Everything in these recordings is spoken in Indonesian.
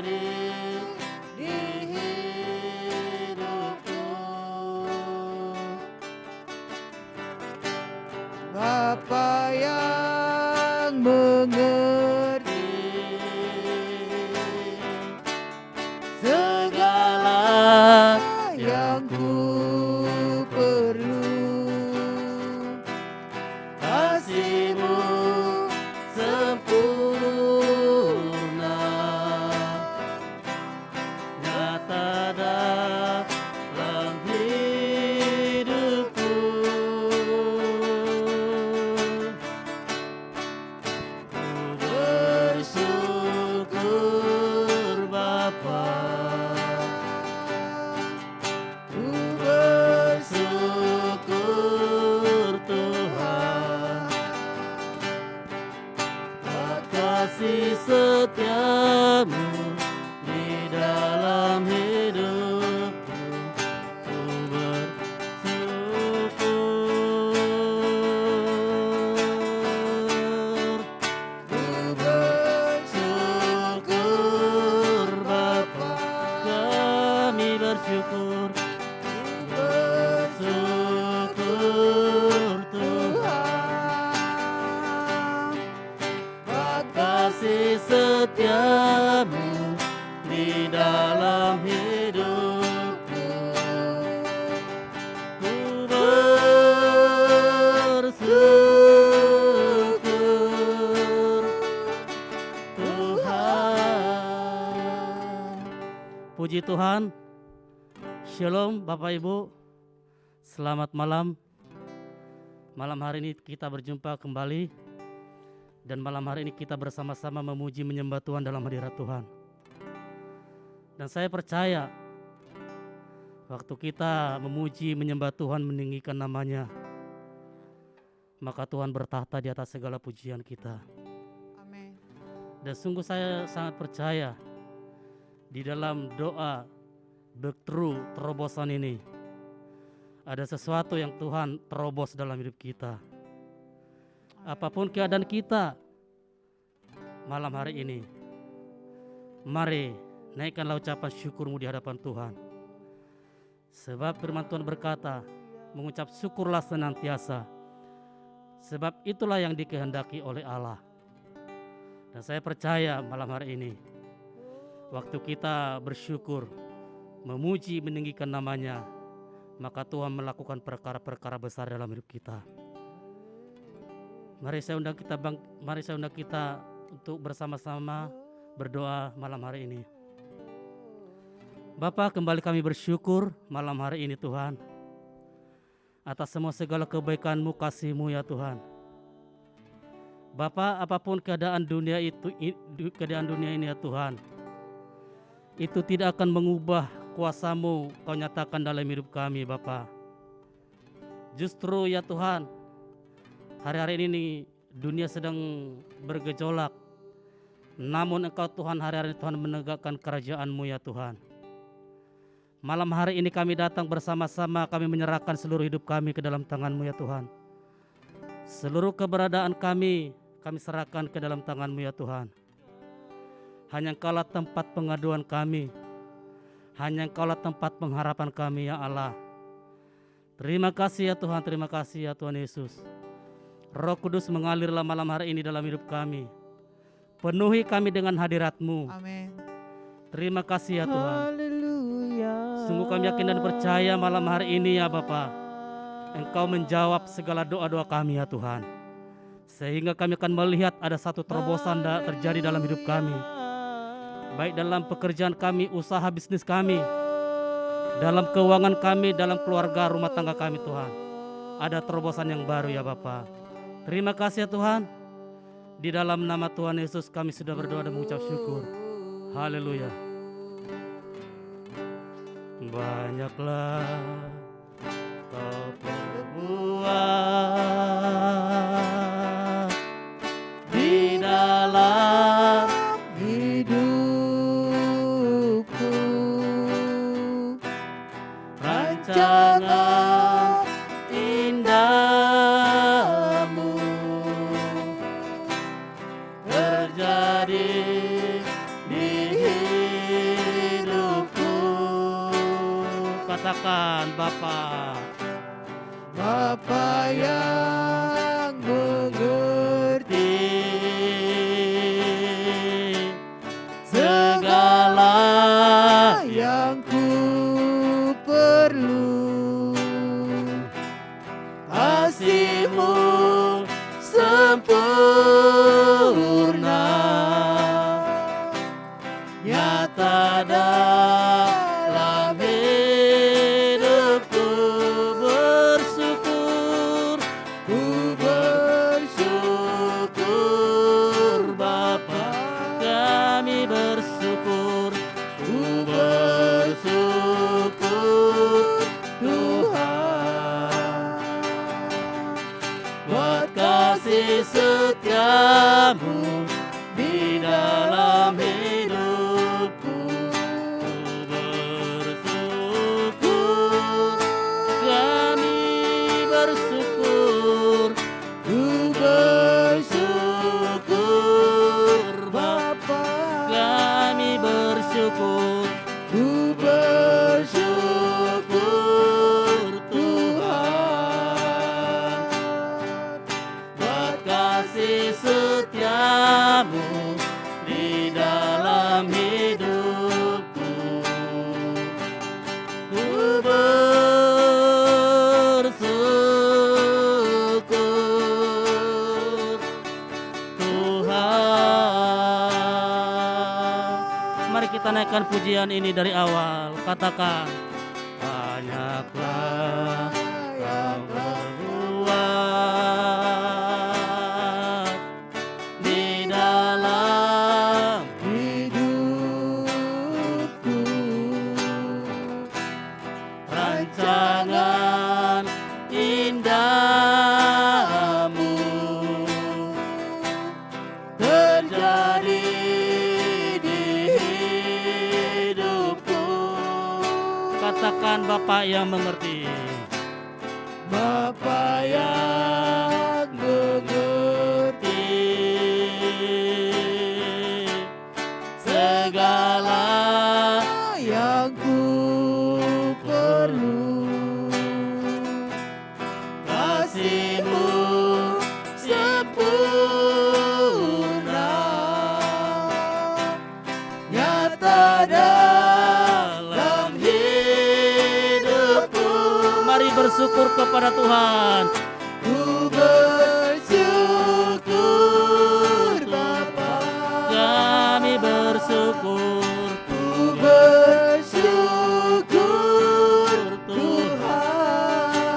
di hidupku. Bapa yang mengerti segala yang ku perlu, kasih-Mu sempurna, nyata dalam hidupku. Ku bersyukur Bapa, ku bersyukur Tuhan, kasih setia-Mu di dalam hidupku. Ku bersyukur Bapa, kami bersyukur. Bersyukur Tuhan, kasih setia-Mu di dalam hidupku. Ku bersyukur Tuhan. Puji Tuhan. Shalom Bapak Ibu, selamat malam. Malam hari ini kita berjumpa kembali, dan malam hari ini kita bersama-sama memuji menyembah Tuhan dalam hadirat Tuhan. Dan saya percaya waktu kita memuji menyembah Tuhan, meninggikan namanya, maka Tuhan bertahta di atas segala pujian kita. Amin. Dan sungguh saya sangat percaya di dalam doa breakthrough terobosan ini ada sesuatu yang Tuhan terobos dalam hidup kita. Apapun keadaan kita malam hari ini, mari naikkanlah ucapan syukur-Mu di hadapan Tuhan. Sebab firman Tuhan berkata, mengucap syukurlah senantiasa, sebab itulah yang dikehendaki oleh Allah. Dan saya percaya malam hari ini, waktu kita bersyukur, memuji, meninggikan namanya, maka Tuhan melakukan perkara-perkara besar dalam hidup kita. Mari saya undang kita untuk bersama-sama berdoa malam hari ini. Bapa, kembali kami bersyukur malam hari ini Tuhan, atas semua segala kebaikan-Mu, kasih-Mu ya Tuhan. Bapa, apapun keadaan dunia ini ya Tuhan, itu tidak akan mengubah kuasa-Mu Kau nyatakan dalam hidup kami Bapa. Justru ya Tuhan, hari-hari ini dunia sedang bergejolak, namun Engkau Tuhan hari-hari ini Tuhan menegakkan kerajaan-Mu ya Tuhan. Malam hari ini kami datang bersama-sama, kami menyerahkan seluruh hidup kami ke dalam tangan-Mu ya Tuhan. Seluruh keberadaan kami serahkan ke dalam tangan-Mu ya Tuhan. Hanya Engkaulah tempat pengaduan kami, hanya Engkaulah tempat pengharapan kami ya Allah. Terima kasih ya Tuhan, terima kasih ya Tuhan Yesus. Roh Kudus mengalirlah malam hari ini dalam hidup kami. Penuhi kami dengan hadirat-Mu. Amin. Terima kasih ya Tuhan. Haleluya. Sungguh kami yakin dan percaya malam hari ini ya Bapa, Engkau menjawab segala doa-doa kami ya Tuhan. Sehingga kami akan melihat ada satu terobosan terjadi dalam hidup kami. Baik dalam pekerjaan kami, usaha bisnis kami, dalam keuangan kami, dalam keluarga rumah tangga kami Tuhan. Ada terobosan yang baru ya Bapa. Terima kasih ya Tuhan. Di dalam nama Tuhan Yesus kami sudah berdoa dan mengucap syukur. Haleluya. Banyaklah Kau perbuat di dalam hidupku, rancangan indah-Mu terjadi di katakan Bapa. Bapa yang mengerti segala yang ku perlu, kasih-Mu sempurna nyata dalam hidupku. Bersyukur Bapa, kami bersyukur. Ku bersyukur Tuhan buat kasih setiamu di dalam hidupku. Ku bersyukur, kami bersyukur. Ku bersyukur Bapa, kami bersyukur. Ku bersyukur Tuhan buat kasih setiamu di dalam hidupku. Ku bersyukur Tuhan. Mari kita naikkan pujian ini dari awal. Katakan, banyaklah Kau berbuat di dalam hidupku. Rancangan indahmu terjadi di hidupku. Katakan Bapa yang mengerti. Bapa yang mengerti segala yang ku perlu, kasih-Mu sempurna nyata dalam hidupku. Mari bersyukur kepada Tuhan. Ku bersyukur Bapa, kami bersyukur. Ku bersyukur Tuhan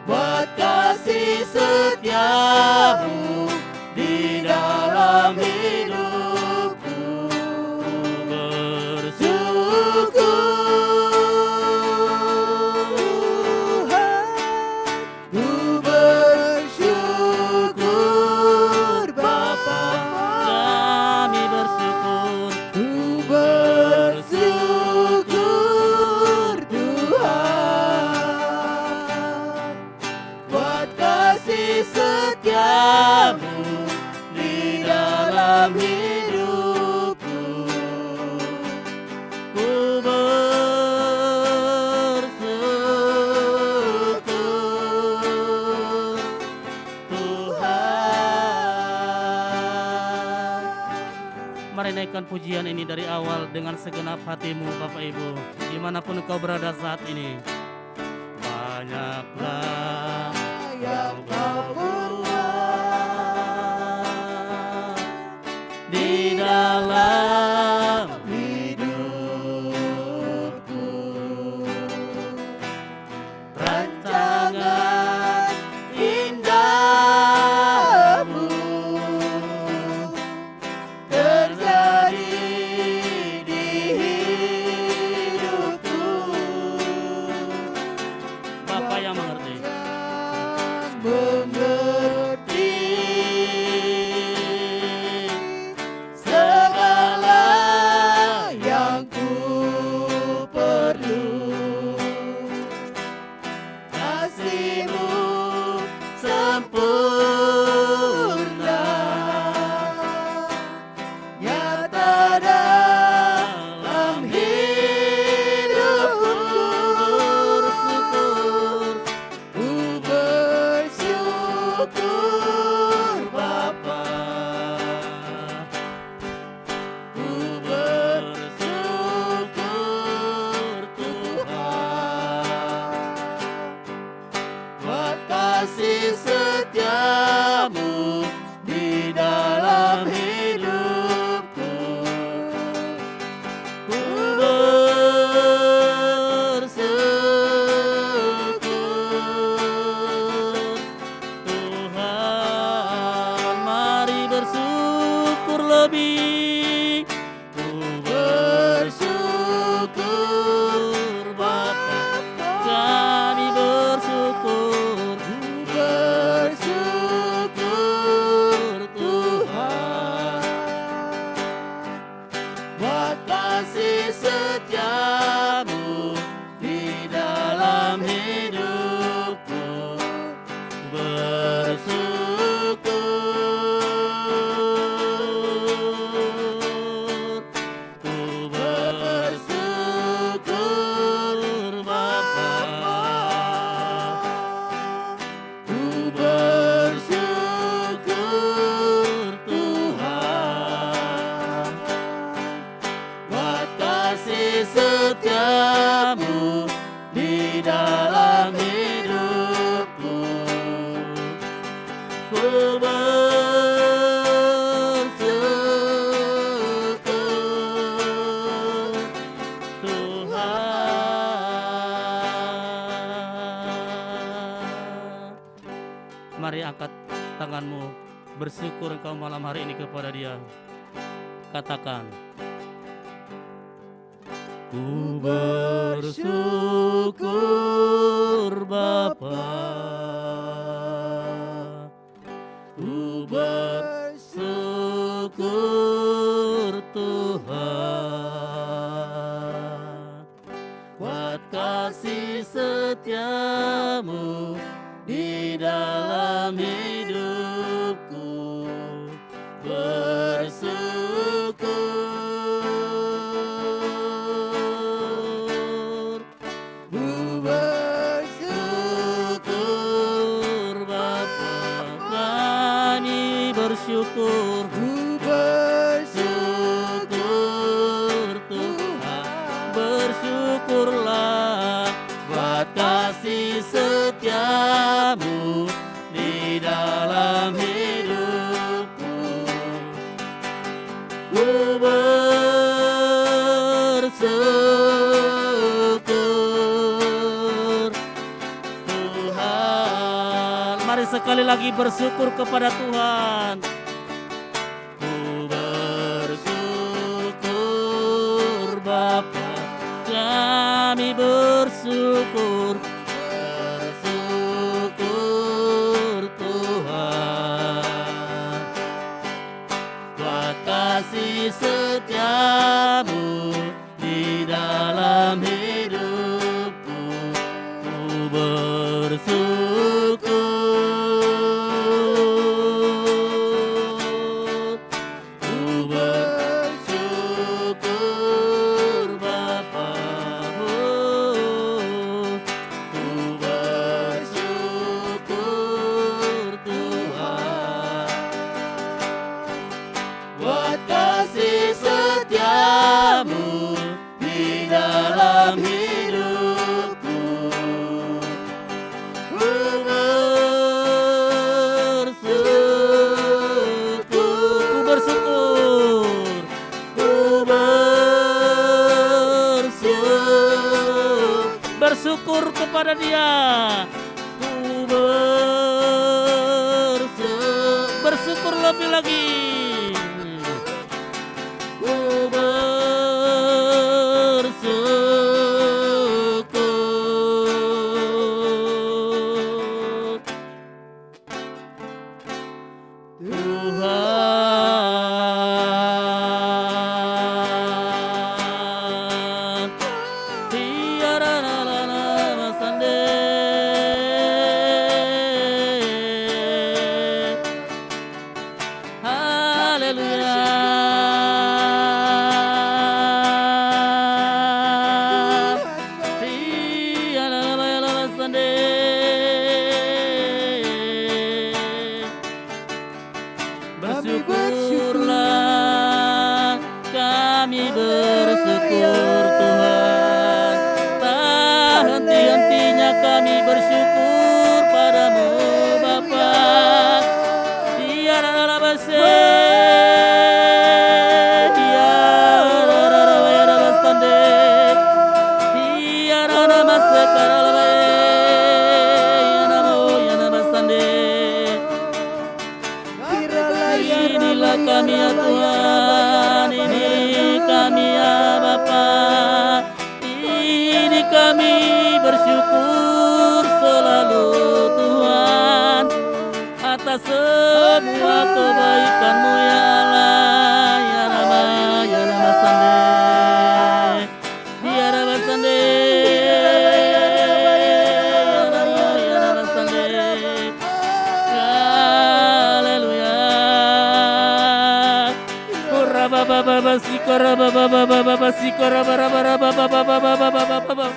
buat kasih setiamu di dalam hidupku. Bersyukur ku bersyukur Bapa, kami bersyukur. Ku bersyukur Tuhan buat kasih setiamu di dalam hidupku. Ku bersyukur Tuhan. Mari naikkan pujian ini dari awal dengan segenap hatimu Bapak Ibu, dimanapun engkau berada saat ini. Banyaklah yang Kau buat di dalam hidupku. Rancangan indahmu terjadi di hidupku. Bapa yang mengerti. lebih. Ku bersyukur Bapa, kami bersyukur. Ku bersyukur Tuhan, buat kasih setiamu di dalam hidupku. Bersyukur, ku bersyukur Bapa, ku bersyukur Tuhan, buat kasih setiamu di dalam hidupku. Ku bersyukur Tuhan. Mari angkat tanganmu, bersyukur engkau malam hari ini kepada Dia. Katakan, ku bersyukur Bapa, ku bersyukur Tuhan, buat kasih setiamu di dalam hidupku. Bersyukur, ku bersyukur Bapa, kami bersyukur. Ku bersyukur Tuhan, bersyukurlah buat kasih setiamu di dalam hidupku. Ku bersyukur Tuhan. Mari sekali lagi bersyukur kepada Tuhan. Ku bersyukur Bapa, kami bersyukur. Bersyukur Tuhan, buat kasih setiamu di dalam hidupku. Ku bersyukur, ku bersyukur Bapa, ku bersyukur Tuhan, buat kasih setiamu di dalam hidupku. Ku bersyukur, ku bersyukur, bersyukur kepada Dia. Ku bersyukur lebih lagi. Ku bersyukur Tuhan. Tiara la la la masande. Haleluya. Tiara la la la masande. Bersyukurlah, kami bersyukur Tuhan. Tak henti-hentinya kami bersyukur padamu Bapa. Tiada labase, tiada labasande, tiada namase karalabae, yanamo yanabasande. Inilah kami ya Tuhan, ini kami ya Bapa. Ini kami bersyukur selalu Tuhan atas semua kebaikan-Mu ya Allah. Ya Rama, ya Rama Sande, ya Rama Sande, ya Rama Sande. Haleluya. Kuraba baba sikora baba baba sikora bara bara baba baba baba baba.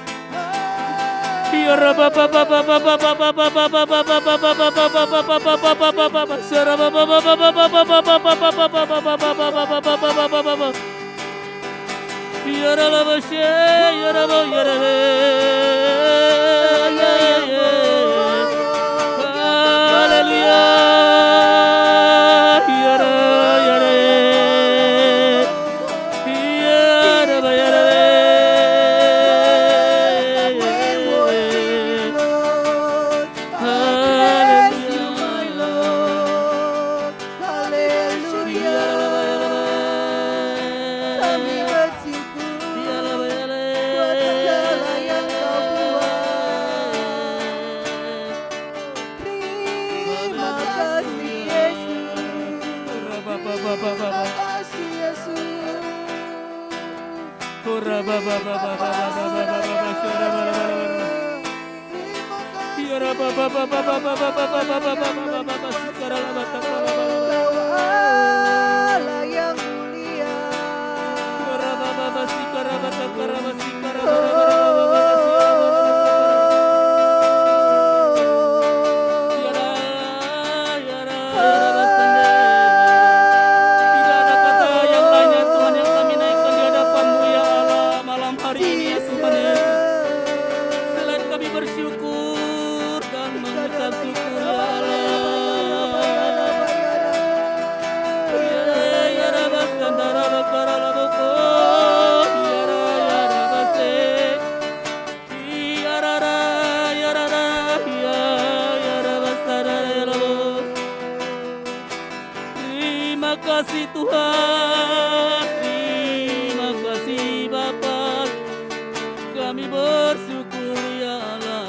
Terima kasih Tuhan, terima kasih Bapa, kami bersyukur ya Allah.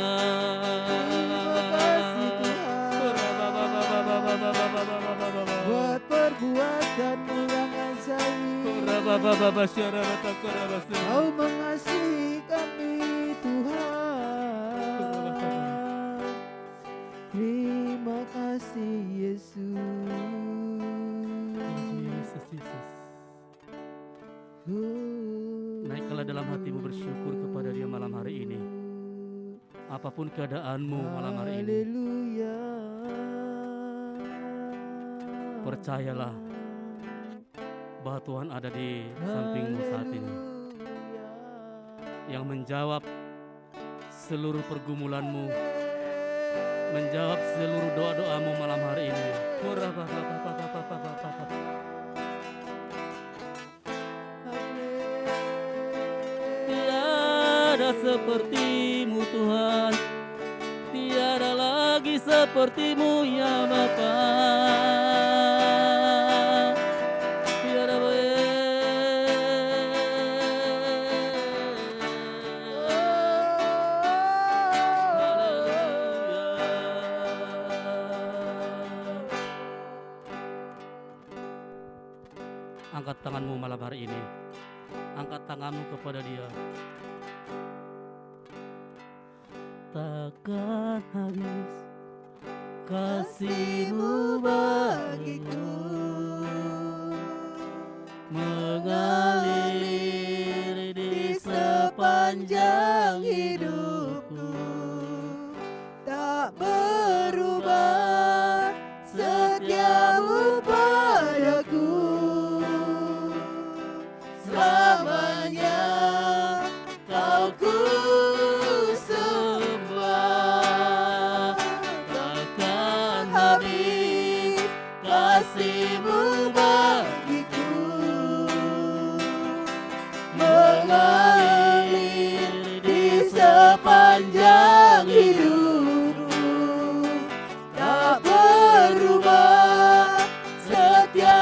Buat perbuatan-Mu yang ajaib, Kau mengasihi kami Tuhan. Terima kasih Yesus. Naikkanlah dalam hatimu bersyukur kepada Dia malam hari ini. Apapun keadaanmu malam hari ini, percayalah bahwa Tuhan ada di sampingmu saat ini, yang menjawab seluruh pergumulanmu, menjawab seluruh doa-doamu malam hari ini. Tiada seperti-Mu Tuhan, tiada lagi seperti-Mu ya Bapa. Tiada Angkat tanganmu malam hari ini. Angkat tanganmu kepada Dia. Takkan habis kasih-Mu bagiku, mengalir di sepanjang hidupku, tak berubah setia-Mu padaku. Selamanya Kau ku sembah, takkan habis kasih-Mu bagiku, mengalir di sepanjang hidupku, tak berubah setia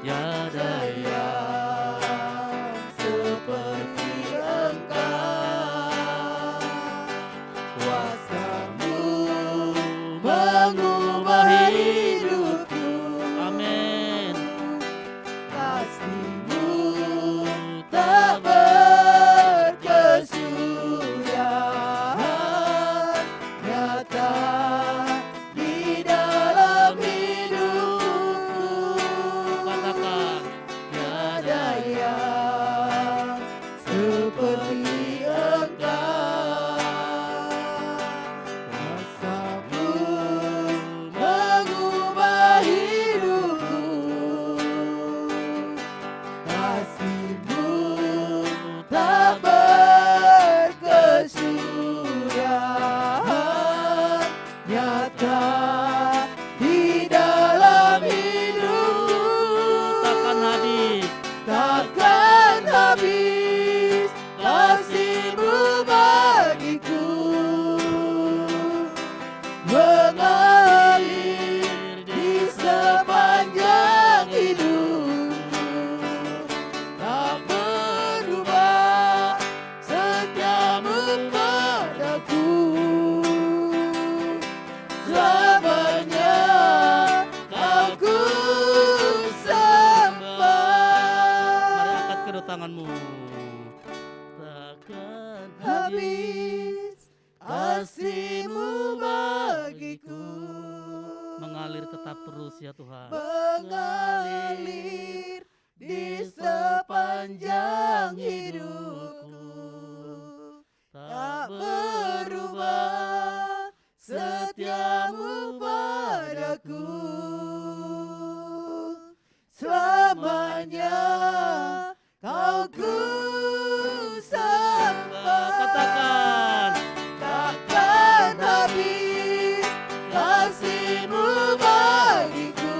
tiada yang seperti Engkau. Kuasa-Mu mengubah hidupku. Amin. Kasih-Mu tak berkesudahan, nyata di dalam hidupku. Katakan Tiada yang seperti Engkau. Kuasa-Mu mengubah hidupku. Kasih-Mu tak berkesudahan, nyata di dalam hidupku. takkan habis. Takkan habis kasih-Mu bagiku, mengalir di sepanjang hidupku. Tak berubah setia-Mu padaku, selamanya Kau ku sembah. Mari angkat kedua tanganmu. Takkan Habis kasih-Mu bagiku, mengalir tetap terus ya Tuhan. mengalir di sepanjang hidupku. Tak berubah setia-Mu padaku, selamanya Kau ku sembah. Katakan Takkan habis kasih-Mu bagiku,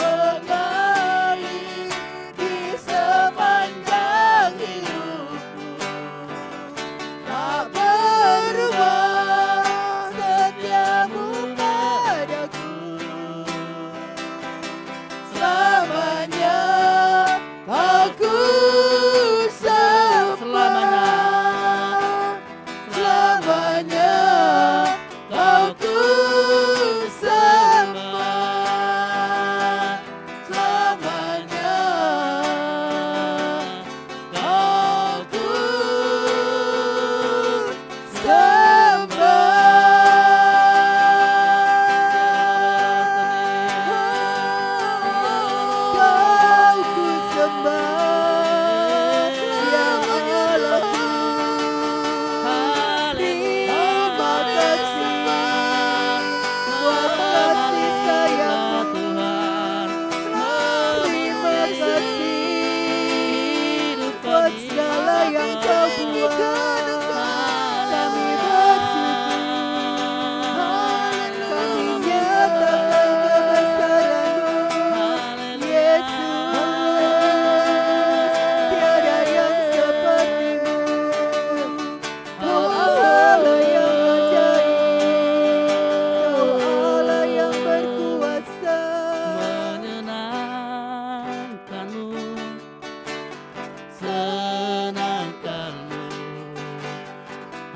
mengalir di sepanjang hidupku. Tak berubah setia-Mu padaku, selamanya Kau ku sembah. Selamanya Kau ku sembah. Selamanya Kau ku sembah. Kau ku sembah, ya Allahku. Terima kasih buat kasih sayang-Mu. Terima kasih buat segala yang Kau buat. Kami bersyukur, kami nyatakan kebesaran-Mu, Yesus. Tiada yang seperti-Mu, Kau Allah yang ajaib, Kau Allah yang berkuasa. menyenangkanmu, senangkanmu,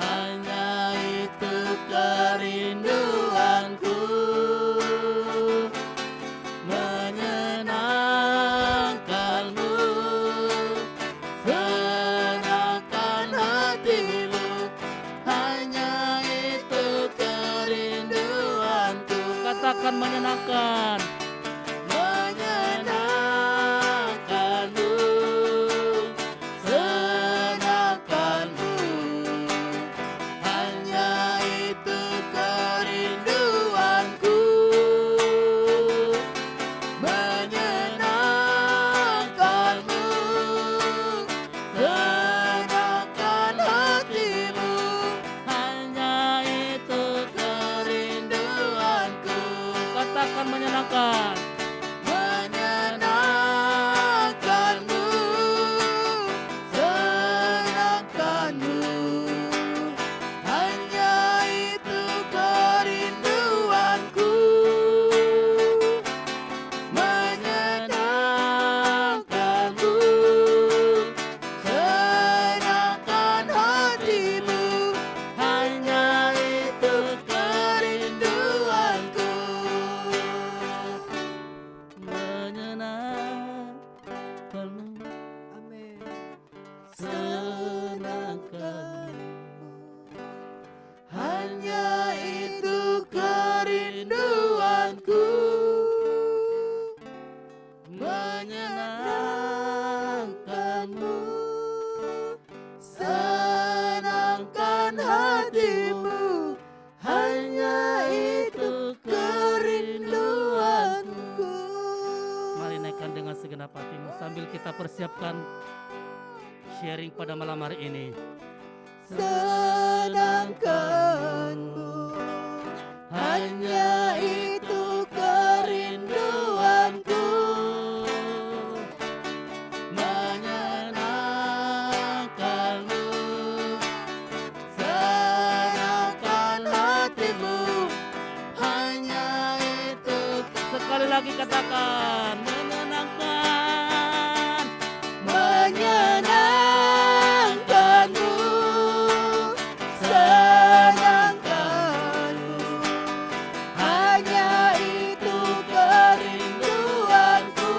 hanya itu kerinduanku. Menyenangkanmu, senangkan hatimu, hanya itu kerinduanku. Katakan menyenangkan. Menyenangkanmu, senangkanmu, hanya itu kerinduanku. Menyenangkanmu, senangkan hatimu, hanya itu kerinduanku. Katakan menyenangkan. Menyenangkanmu, senangkanmu, hanya itu kerinduanku. Tuhanku, menyenangkanmu, senangkan hatimu, hanya itu kerinduanku. Mari naikkan dengan segenap hatimu sambil kita persiapkan sharing pada malam hari ini. Senangkanmu, hanya itu kerinduanku, Menyenangkanmu, senangkan hatimu, hanya itu. sekali lagi katakan menyenangkan, Menyenangkanmu, senangkanmu, hanya itu kerinduanku,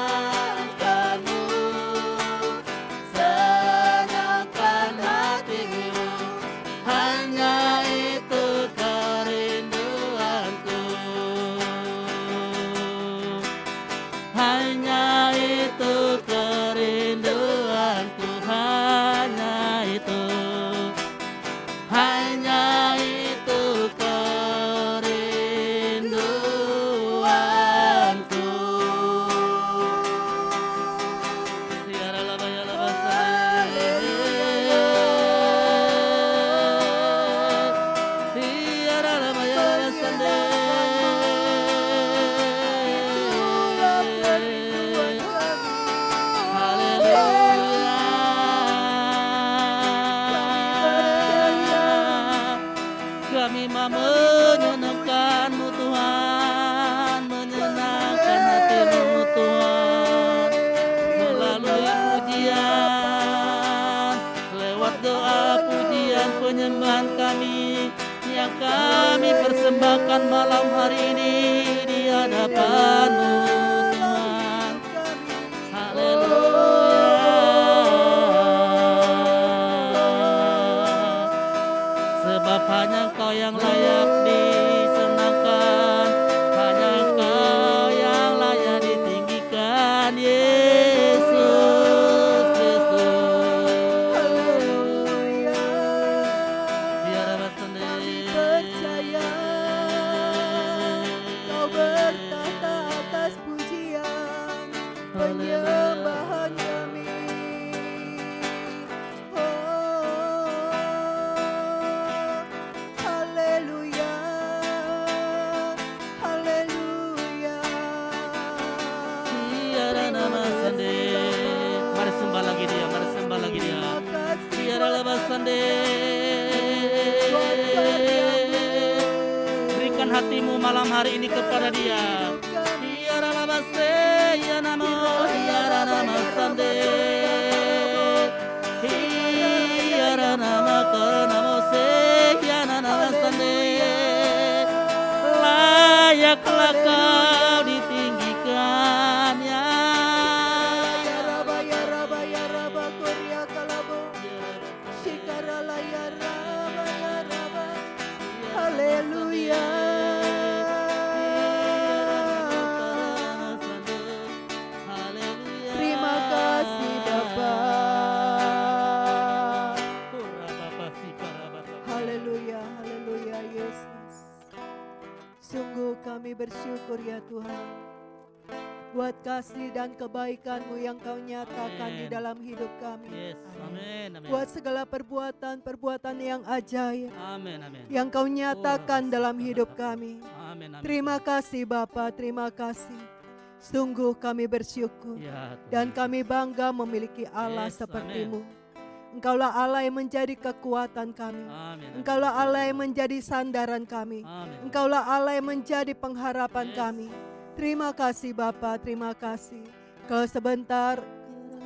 menyenangkanmu, senangkan hatimu, hanya itu kerinduanku, hanya itu kerinduanku, hanya itu kerinduanku. Tiara laba ya laba sale. Tiara laba ya laba sale. Kami mau menyenangkan-Mu Tuhan, menyenangkan hati-Mu Tuhan, melalui pujian, lewat doa pujian penyembahan kami yang kami persembahkan malam hari ini di hadapan-Mu Tuhan. Haleluya. Sebab hanya Engkau yang layak disenangkan, hanya Engkau yang layak ditinggikan, Yesus Kristus. Haleluya. Biar bersanding. Kami percaya Kau bertahta atas pujian penyembahan kami. Haleluya, haleluya. Tiada nama sendiri. Mari sembah lagi dia, mari sembah lagi dia. Tiada lepas sendiri. Berikan hatimu malam hari ini kepada dia. Tiada lepas ya nama, tiada nama sendiri. Tiada nama karena ya nama sendiri. Layaklah kau ditinggikan ya. Ya Raba, ya Raba, ya Raba, Korea Kalabo, Shikarala, ya Raba, ya Raba. Haleluya. Terima kasih Bapa. Haleluya, haleluya Yesus. Sungguh kami bersyukur ya Tuhan, buat kasih dan kebaikan-Mu yang Kau nyatakan di Amin. dalam hidup kami. Yes, amin, amin. Buat segala perbuatan-perbuatan yang ajaib Amin, amin. yang Kau nyatakan dalam hidup kami. Amin, amin. Terima kasih Bapa, terima kasih. Sungguh kami bersyukur Ya, Tuhan. dan kami bangga memiliki Allah Yes, seperti-Mu. Engkaulah Allah yang menjadi kekuatan kami. Amin. Engkaulah Allah yang menjadi sandaran kami. Amin. Engkaulah Allah yang menjadi pengharapan Yes. kami. Terima kasih Bapa, terima kasih. Kalau sebentar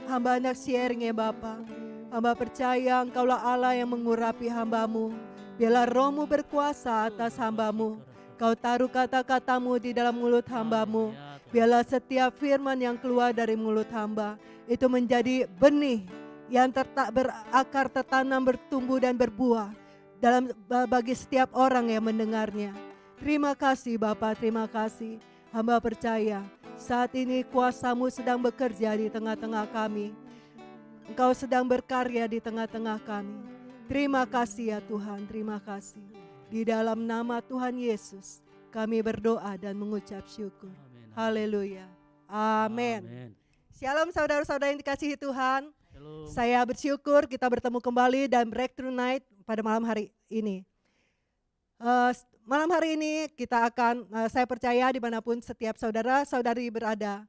hamba hendak sharing ya Bapa. Hamba percaya Engkaulah Allah yang mengurapi hamba-Mu. Biarlah Roh-Mu berkuasa atas hamba-Mu. Kau taruh kata-kata-Mu di dalam mulut hamba-Mu. Ya, Tuhan. Biarlah setiap firman yang keluar dari mulut hamba itu menjadi benih yang berakar, tertanam, bertumbuh dan berbuah bagi setiap orang yang mendengarnya. Terima kasih Bapa, terima kasih. Hamba percaya saat ini kuasa-Mu sedang bekerja di tengah-tengah kami. Engkau sedang berkarya di tengah-tengah kami. Terima kasih ya Tuhan, terima kasih. Di dalam nama Tuhan Yesus kami berdoa dan mengucap syukur. Haleluya. Amin. Shalom saudara-saudara yang dikasihi Tuhan. Shalom. Saya bersyukur kita bertemu kembali dan Breakthrough Night pada malam hari ini. Malam hari ini kita akan, saya percaya dimanapun setiap saudara-saudari berada,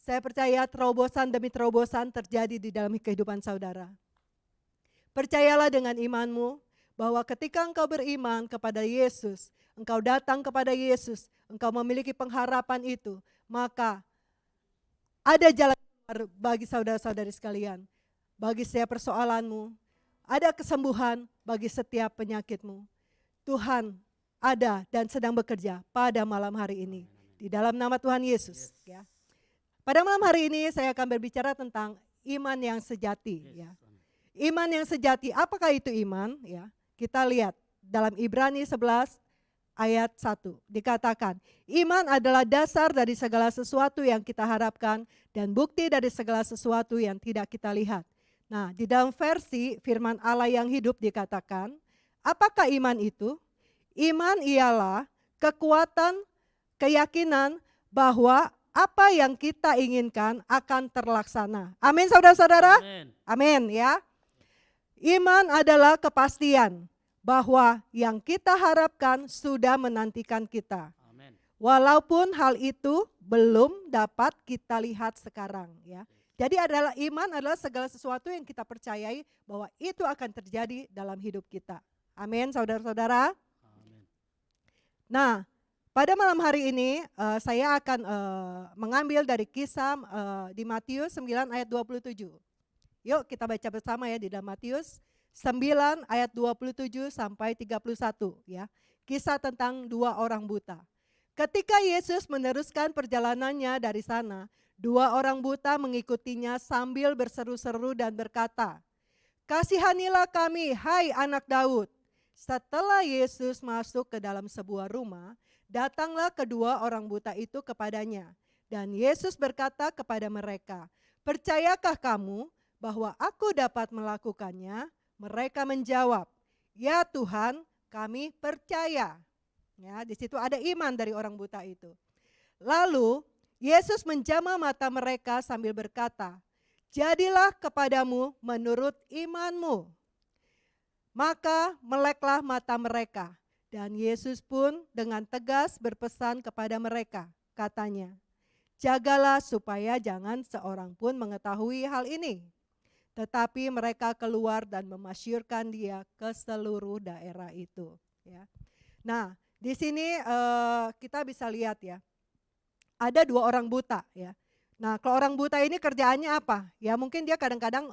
saya percaya terobosan demi terobosan terjadi di dalam kehidupan saudara. Percayalah dengan imanmu bahwa ketika engkau beriman kepada Yesus, engkau datang kepada Yesus, engkau memiliki pengharapan itu, maka ada jalan keluar bagi saudara-saudari sekalian. Bagi setiap persoalanmu, ada kesembuhan bagi setiap penyakitmu. Tuhan ada dan sedang bekerja pada malam hari ini. Di dalam nama Tuhan Yesus. Ya. Pada malam hari ini saya akan berbicara tentang iman yang sejati. Ya. Iman yang sejati, apakah itu iman? Ya, kita lihat dalam Ibrani 11 ayat 1. Dikatakan, iman adalah dasar dari segala sesuatu yang kita harapkan dan bukti dari segala sesuatu yang tidak kita lihat. Nah, di dalam versi firman Allah yang hidup dikatakan, apakah iman itu? Iman ialah kekuatan, keyakinan bahwa apa yang kita inginkan akan terlaksana. Amin saudara-saudara? Amin ya. Iman adalah kepastian bahwa yang kita harapkan sudah menantikan kita. Amen. Walaupun hal itu belum dapat kita lihat sekarang ya. Jadi iman adalah segala sesuatu yang kita percayai bahwa itu akan terjadi dalam hidup kita. Amin saudara-saudara. Nah, pada malam hari ini saya akan mengambil dari kisah di Matius 9 ayat 27. Yuk kita baca bersama ya di dalam Matius 9 ayat 27 sampai 31 ya. Kisah tentang dua orang buta. Ketika Yesus meneruskan perjalanannya dari sana, dua orang buta mengikutinya sambil berseru-seru dan berkata, "Kasihanilah kami, hai anak Daud." Setelah Yesus masuk ke dalam sebuah rumah, datanglah kedua orang buta itu kepadanya. Dan Yesus berkata kepada mereka, "Percayakah kamu bahwa aku dapat melakukannya?" Mereka menjawab, "Ya Tuhan, kami percaya." Ya, di situ ada iman dari orang buta itu. Lalu Yesus menjamah mata mereka sambil berkata, "Jadilah kepadamu menurut imanmu." Maka meleklah mata mereka, dan Yesus pun dengan tegas berpesan kepada mereka, katanya, "Jagalah supaya jangan seorang pun mengetahui hal ini." Tetapi mereka keluar dan memasyurkan dia ke seluruh daerah itu. Ya. Nah, di sini kita bisa lihat ya, ada dua orang buta ya. Nah, kalau orang buta ini kerjaannya apa? Ya mungkin dia kadang-kadang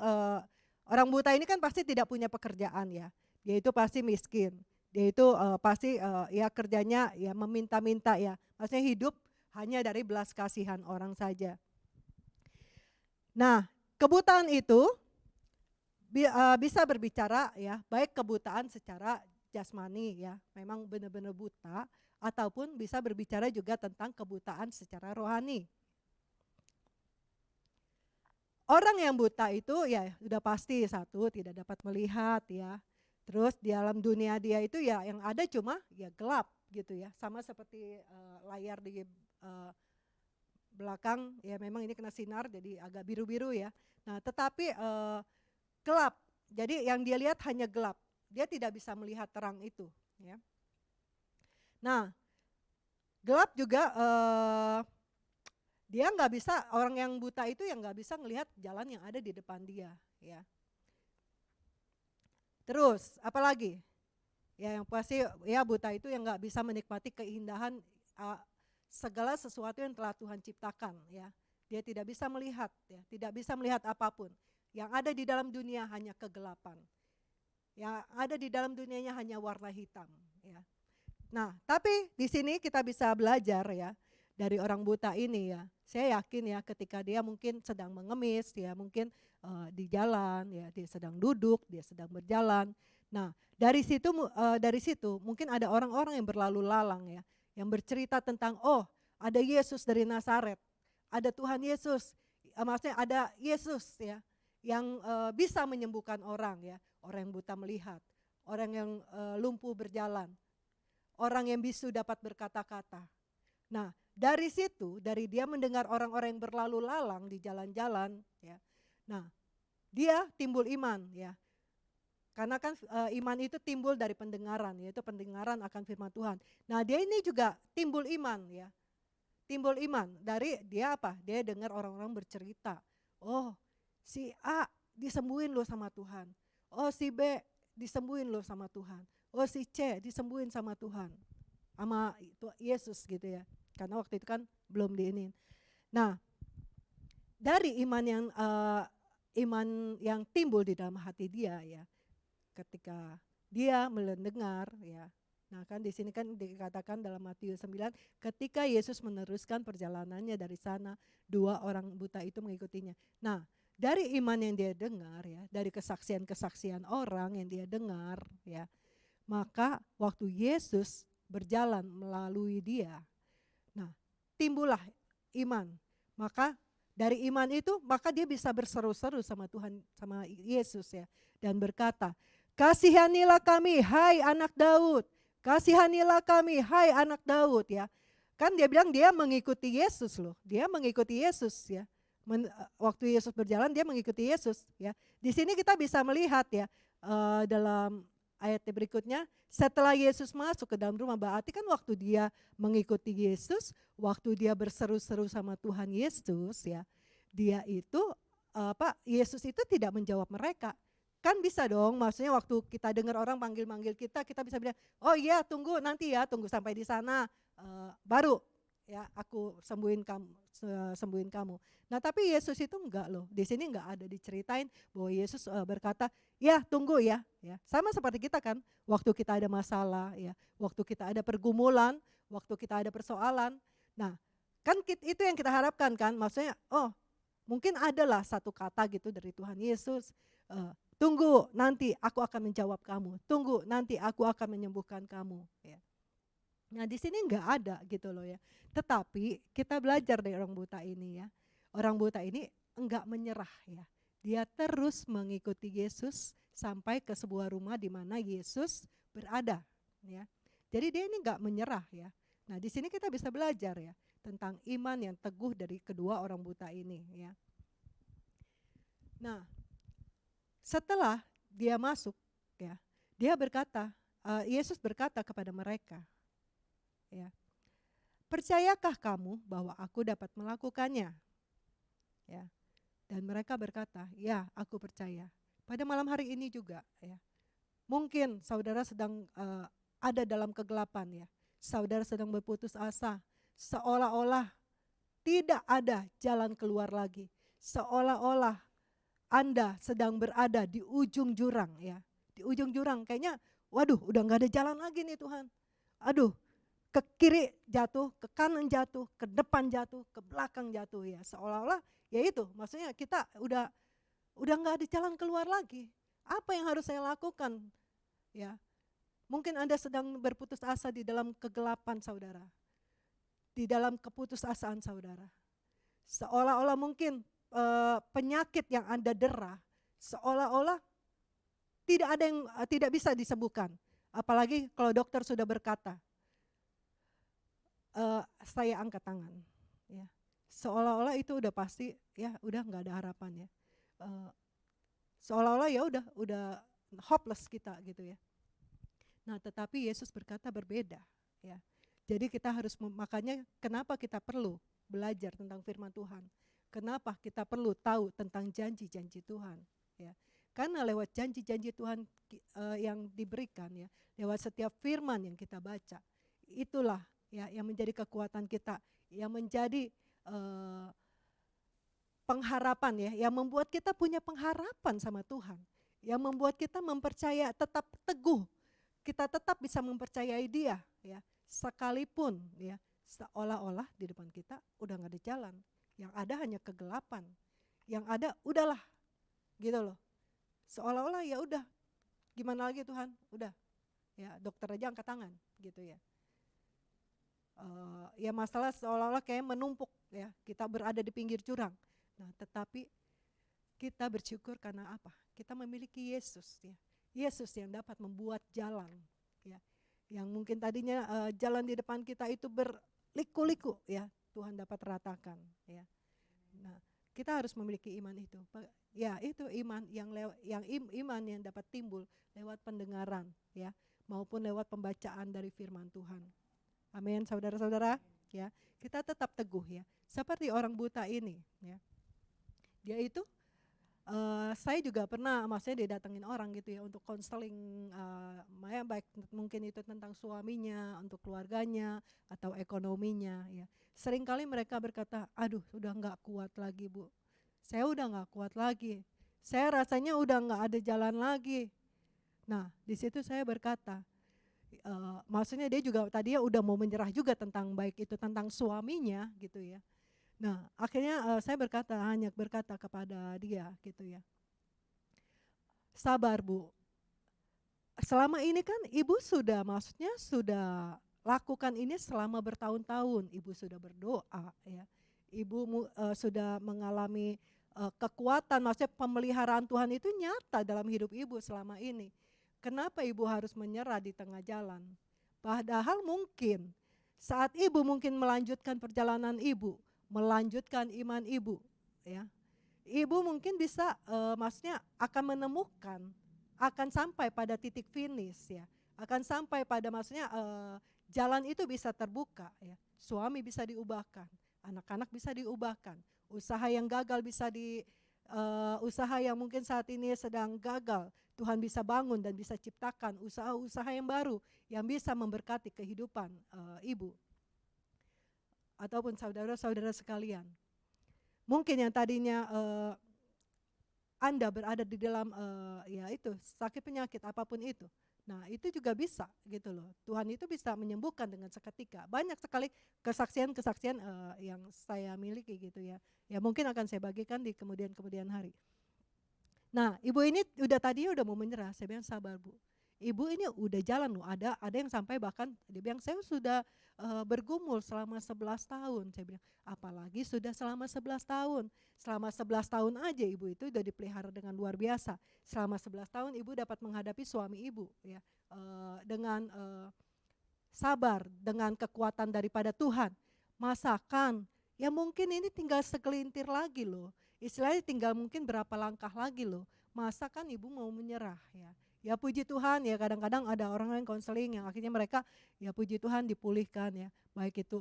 orang buta ini kan pasti tidak punya pekerjaan ya. Dia itu pasti miskin. Dia itu pasti ya kerjanya ya meminta-minta ya. Maksudnya hidup hanya dari belas kasihan orang saja. Nah, kebutaan itu bisa berbicara ya, baik kebutaan secara jasmani ya, memang benar-benar buta, ataupun bisa berbicara juga tentang kebutaan secara rohani. Orang yang buta itu ya sudah pasti satu tidak dapat melihat ya. Terus di dalam dunia dia itu ya yang ada cuma ya gelap gitu ya. Sama seperti layar di belakang ya, memang ini kena sinar jadi agak biru-biru ya. Nah, tetapi gelap. Jadi yang dia lihat hanya gelap. Dia tidak bisa melihat terang itu ya. Nah, gelap juga dia nggak bisa, orang yang buta itu yang nggak bisa melihat jalan yang ada di depan dia ya. Terus apalagi ya, yang pasti ya buta itu yang nggak bisa menikmati keindahan segala sesuatu yang telah Tuhan ciptakan ya. Dia tidak bisa melihat ya, tidak bisa melihat apapun. Yang ada di dalam dunia hanya kegelapan. Yang ada di dalam dunianya hanya warna hitam ya. Nah, tapi di sini kita bisa belajar ya dari orang buta ini ya. Saya yakin ya ketika dia mungkin sedang mengemis ya, mungkin di jalan ya, dia sedang duduk, dia sedang berjalan, Nah, dari situ mungkin ada orang-orang yang berlalu lalang ya, yang bercerita tentang, oh ada Yesus dari Nazaret, ada Tuhan Yesus, maksudnya ada Yesus ya, yang bisa menyembuhkan orang ya, orang yang buta melihat, orang yang lumpuh berjalan, orang yang bisu dapat berkata-kata. Nah, dari situ, dari dia mendengar orang-orang yang berlalu lalang di jalan-jalan ya. Nah, dia timbul iman ya. Karena kan iman itu timbul dari pendengaran, yaitu pendengaran akan firman Tuhan. Nah, dia ini juga timbul iman ya. Timbul iman dari dia apa? Dia dengar orang-orang bercerita. Oh, si A disembuhin loh sama Tuhan. Oh, si B disembuhin loh sama Tuhan. Oh, si C disembuhin sama Tuhan. Sama Yesus gitu ya. Karena waktu itu kan belum diinin. Nah, dari iman yang timbul di dalam hati dia ya, ketika dia mendengar ya. Nah, kan di sini kan dikatakan dalam Matius 9, ketika Yesus meneruskan perjalanannya dari sana, 2 orang buta itu mengikutinya. Nah, dari iman yang dia dengar ya, dari kesaksian-kesaksian orang yang dia dengar ya, maka waktu Yesus berjalan melalui dia, nah timbullah iman. Maka dari iman itu maka dia bisa berseru-seru sama Tuhan, sama Yesus ya, dan berkata, kasihanilah kami hai anak Daud, kasihanilah kami hai anak Daud ya. Kan dia bilang dia mengikuti Yesus loh, dia mengikuti Yesus ya. Waktu Yesus berjalan dia mengikuti Yesus ya. Di sini kita bisa melihat ya, dalam ayat berikutnya, setelah Yesus masuk ke dalam rumah, berarti kan waktu dia mengikuti Yesus, waktu dia berseru-seru sama Tuhan Yesus ya, dia itu Yesus itu tidak menjawab mereka. Kan bisa dong, maksudnya waktu kita dengar orang panggil-manggil kita bisa bilang, oh iya tunggu nanti ya, tunggu sampai di sana baru ya aku sembuhin kamu. Nah tapi Yesus itu enggak loh, di sini enggak ada diceritain bahwa Yesus berkata, ya tunggu ya. Sama seperti kita kan, waktu kita ada masalah ya, waktu kita ada pergumulan, waktu kita ada persoalan. Nah kan itu yang kita harapkan kan, maksudnya oh mungkin adalah satu kata gitu dari Tuhan Yesus, tunggu nanti aku akan menjawab kamu, tunggu nanti aku akan menyembuhkan kamu ya. Nah di sini nggak ada gitu loh ya. Tetapi kita belajar dari orang buta ini ya. Orang buta ini enggak menyerah ya. Dia terus mengikuti Yesus sampai ke sebuah rumah di mana Yesus berada ya. Jadi dia ini enggak menyerah ya. Nah di sini kita bisa belajar ya tentang iman yang teguh dari kedua orang buta ini ya. Nah setelah dia masuk ya, dia berkata, Yesus berkata kepada mereka, ya, percayakah kamu bahwa aku dapat melakukannya? Ya, dan mereka berkata, ya aku percaya. Pada malam hari ini juga ya, mungkin saudara sedang ada dalam kegelapan ya, saudara sedang berputus asa, seolah-olah tidak ada jalan keluar lagi, seolah-olah Anda sedang berada di ujung jurang ya, di ujung jurang kayaknya, waduh udah gak ada jalan lagi nih Tuhan, aduh ke kiri jatuh, ke kanan jatuh, ke depan jatuh, ke belakang jatuh ya, seolah-olah ya itu maksudnya kita udah gak ada jalan keluar lagi, apa yang harus saya lakukan ya. Mungkin Anda sedang berputus asa di dalam kegelapan saudara, di dalam keputusasaan saudara, seolah-olah mungkin penyakit yang Anda dera seolah-olah tidak ada yang tidak bisa disembuhkan, apalagi kalau dokter sudah berkata saya angkat tangan ya, seolah-olah itu udah pasti ya, udah nggak ada harapan ya, seolah-olah ya udah hopeless kita gitu ya. Nah tetapi Yesus berkata berbeda ya, jadi kita harus makanya kenapa kita perlu belajar tentang firman Tuhan, kenapa kita perlu tahu tentang janji-janji Tuhan ya, karena lewat janji-janji Tuhan yang diberikan ya, lewat setiap firman yang kita baca, itulah ya yang menjadi kekuatan kita, yang menjadi pengharapan ya, yang membuat kita punya pengharapan sama Tuhan, yang membuat kita mempercaya tetap teguh, kita tetap bisa mempercayai Dia ya, sekalipun ya seolah-olah di depan kita udah gak ada jalan, yang ada hanya kegelapan, yang ada udahlah gitu loh, seolah-olah ya udah gimana lagi Tuhan? Udah, ya dokter aja angkat tangan gitu ya. Ya masalah seolah-olah kayak menumpuk ya, kita berada di pinggir jurang. Nah tetapi kita bersyukur karena apa? Kita memiliki Yesus ya. Yesus yang dapat membuat jalan ya. Yang mungkin tadinya jalan di depan kita itu berliku-liku ya, Tuhan dapat ratakan ya. Nah, kita harus memiliki iman itu. Ya, itu iman iman yang dapat timbul lewat pendengaran ya, maupun lewat pembacaan dari firman Tuhan. Amin, saudara-saudara. Ya, kita tetap teguh ya. Seperti orang buta ini ya. Dia itu saya juga pernah maksudnya didatengin orang gitu ya untuk konseling, baik mungkin itu tentang suaminya, untuk keluarganya atau ekonominya ya. Seringkali mereka berkata, aduh sudah nggak kuat lagi Bu, saya udah nggak kuat lagi, saya rasanya udah nggak ada jalan lagi. Nah di situ saya berkata, maksudnya dia juga tadinya udah mau menyerah juga tentang baik itu tentang suaminya gitu ya. Nah akhirnya saya hanya berkata kepada dia gitu ya, sabar Bu, selama ini kan Ibu sudah maksudnya sudah lakukan ini selama bertahun-tahun, Ibu sudah berdoa ya, Ibu sudah mengalami kekuatan, maksudnya pemeliharaan Tuhan itu nyata dalam hidup Ibu selama ini. Kenapa Ibu harus menyerah di tengah jalan? Padahal mungkin saat Ibu mungkin melanjutkan perjalanan Ibu, melanjutkan iman Ibu ya, Ibu mungkin bisa maksudnya akan menemukan, akan sampai pada titik finish ya, akan sampai pada maksudnya jalan itu bisa terbuka ya, suami bisa diubahkan, anak-anak bisa diubahkan, usaha yang gagal bisa usaha yang mungkin saat ini sedang gagal, Tuhan bisa bangun dan bisa ciptakan usaha-usaha yang baru yang bisa memberkati kehidupan Ibu ataupun saudara-saudara sekalian. Mungkin yang tadinya Anda berada di dalam ya itu sakit penyakit apapun itu. Nah itu juga bisa gitu loh. Tuhan itu bisa menyembuhkan dengan seketika. Banyak sekali kesaksian-kesaksian yang saya miliki gitu ya. Ya mungkin akan saya bagikan di kemudian hari. Nah ibu ini udah mau menyerah. Saya bilang sabar Bu. Ibu ini udah jalan loh, ada yang sampai bahkan dia bilang saya sudah bergumul selama 11 tahun. Saya bilang apalagi sudah selama 11 tahun. Selama 11 tahun aja ibu itu udah dipelihara dengan luar biasa. Selama 11 tahun ibu dapat menghadapi suami ibu ya, dengan sabar, dengan kekuatan daripada Tuhan. Masakan, ya mungkin ini tinggal segelintir lagi loh. Istilahnya tinggal mungkin berapa langkah lagi loh. Masakan ibu mau menyerah ya. Ya puji Tuhan ya, kadang-kadang ada orang yang konseling yang akhirnya mereka ya puji Tuhan dipulihkan ya, baik itu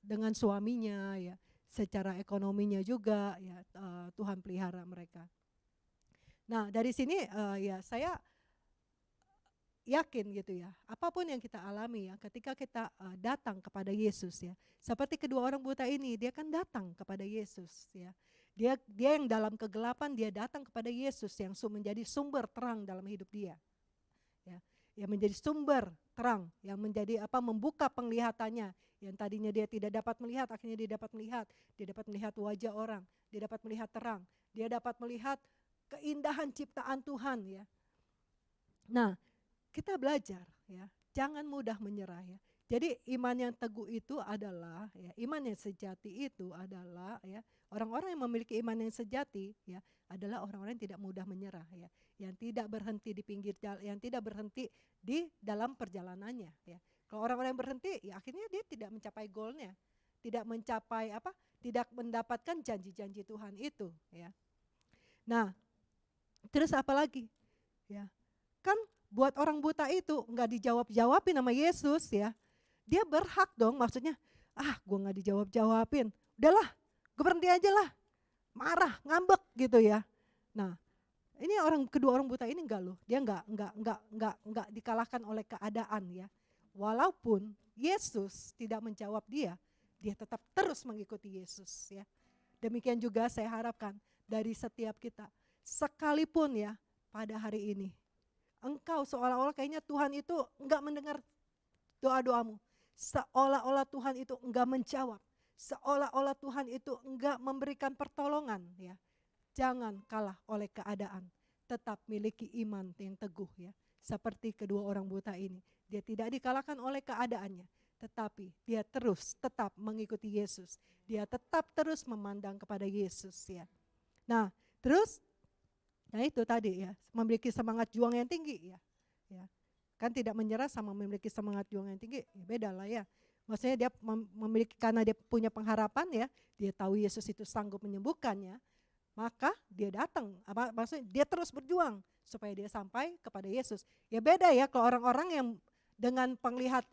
dengan suaminya ya, secara ekonominya juga ya, Tuhan pelihara mereka. Nah dari sini ya saya yakin gitu ya, apapun yang kita alami ya, ketika kita datang kepada Yesus ya, seperti kedua orang buta ini, dia kan datang kepada Yesus ya. Dia yang dalam kegelapan, dia datang kepada Yesus yang menjadi sumber terang dalam hidup dia. Ya, yang menjadi sumber terang, yang menjadi membuka penglihatannya. Yang tadinya dia tidak dapat melihat, akhirnya dia dapat melihat wajah orang, dia dapat melihat terang, dia dapat melihat keindahan ciptaan Tuhan ya. Nah, kita belajar ya, jangan mudah menyerah ya. Jadi iman yang teguh itu adalah ya, iman yang sejati itu adalah ya, orang-orang yang memiliki iman yang sejati ya adalah orang-orang yang tidak mudah menyerah ya, yang tidak berhenti di pinggir jalan, yang tidak berhenti di dalam perjalanannya ya. Kalau orang-orang yang berhenti ya akhirnya dia tidak mencapai goalnya, tidak mencapai tidak mendapatkan janji-janji Tuhan itu ya. Nah, terus apa lagi? Ya. Kan buat orang buta itu nggak dijawab-jawabin sama Yesus ya. Dia berhak dong, maksudnya gue gak dijawab-jawabin, udahlah gue berhenti aja lah, marah, ngambek gitu ya. Nah ini kedua orang buta ini enggak loh, dia enggak dikalahkan oleh keadaan ya. Walaupun Yesus tidak menjawab dia tetap terus mengikuti Yesus ya. Demikian juga saya harapkan dari setiap kita, sekalipun ya pada hari ini, engkau seolah-olah kayaknya Tuhan itu enggak mendengar doa-doamu. Seolah-olah Tuhan itu enggak menjawab, seolah-olah Tuhan itu enggak memberikan pertolongan ya. Jangan kalah oleh keadaan, tetap miliki iman yang teguh ya. Seperti kedua orang buta ini. Dia tidak dikalahkan oleh keadaannya, tetapi dia terus tetap mengikuti Yesus. Dia tetap terus memandang kepada Yesus ya. Nah, terus itu tadi ya, memiliki semangat juang yang tinggi ya. Ya. Kan tidak menyerah sama memiliki semangat juang yang tinggi, ya beda lah ya. Maksudnya dia memiliki, karena dia punya pengharapan ya, dia tahu Yesus itu sanggup menyembuhkannya, maka dia datang, maksudnya dia terus berjuang supaya dia sampai kepada Yesus. Ya beda ya kalau orang-orang yang dengan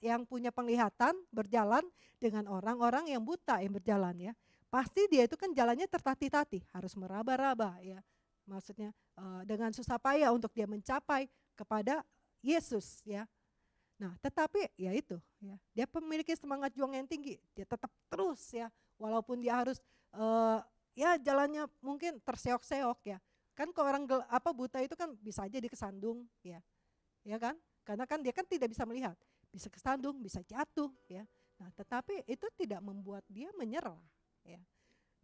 yang punya penglihatan berjalan dengan orang-orang yang buta yang berjalan ya. Pasti dia itu kan jalannya tertatih-tatih, harus meraba-raba ya. Maksudnya dengan susah payah untuk dia mencapai kepada Yesus ya. Nah, tetapi ya itu ya, dia memiliki semangat juang yang tinggi, dia tetap terus ya, walaupun dia harus ya jalannya mungkin terseok-seok ya. Kan kalau orang buta itu kan bisa aja dikesandung ya. Ya kan? Karena kan dia kan tidak bisa melihat, bisa kesandung, bisa jatuh ya. Nah, tetapi itu tidak membuat dia menyerah ya.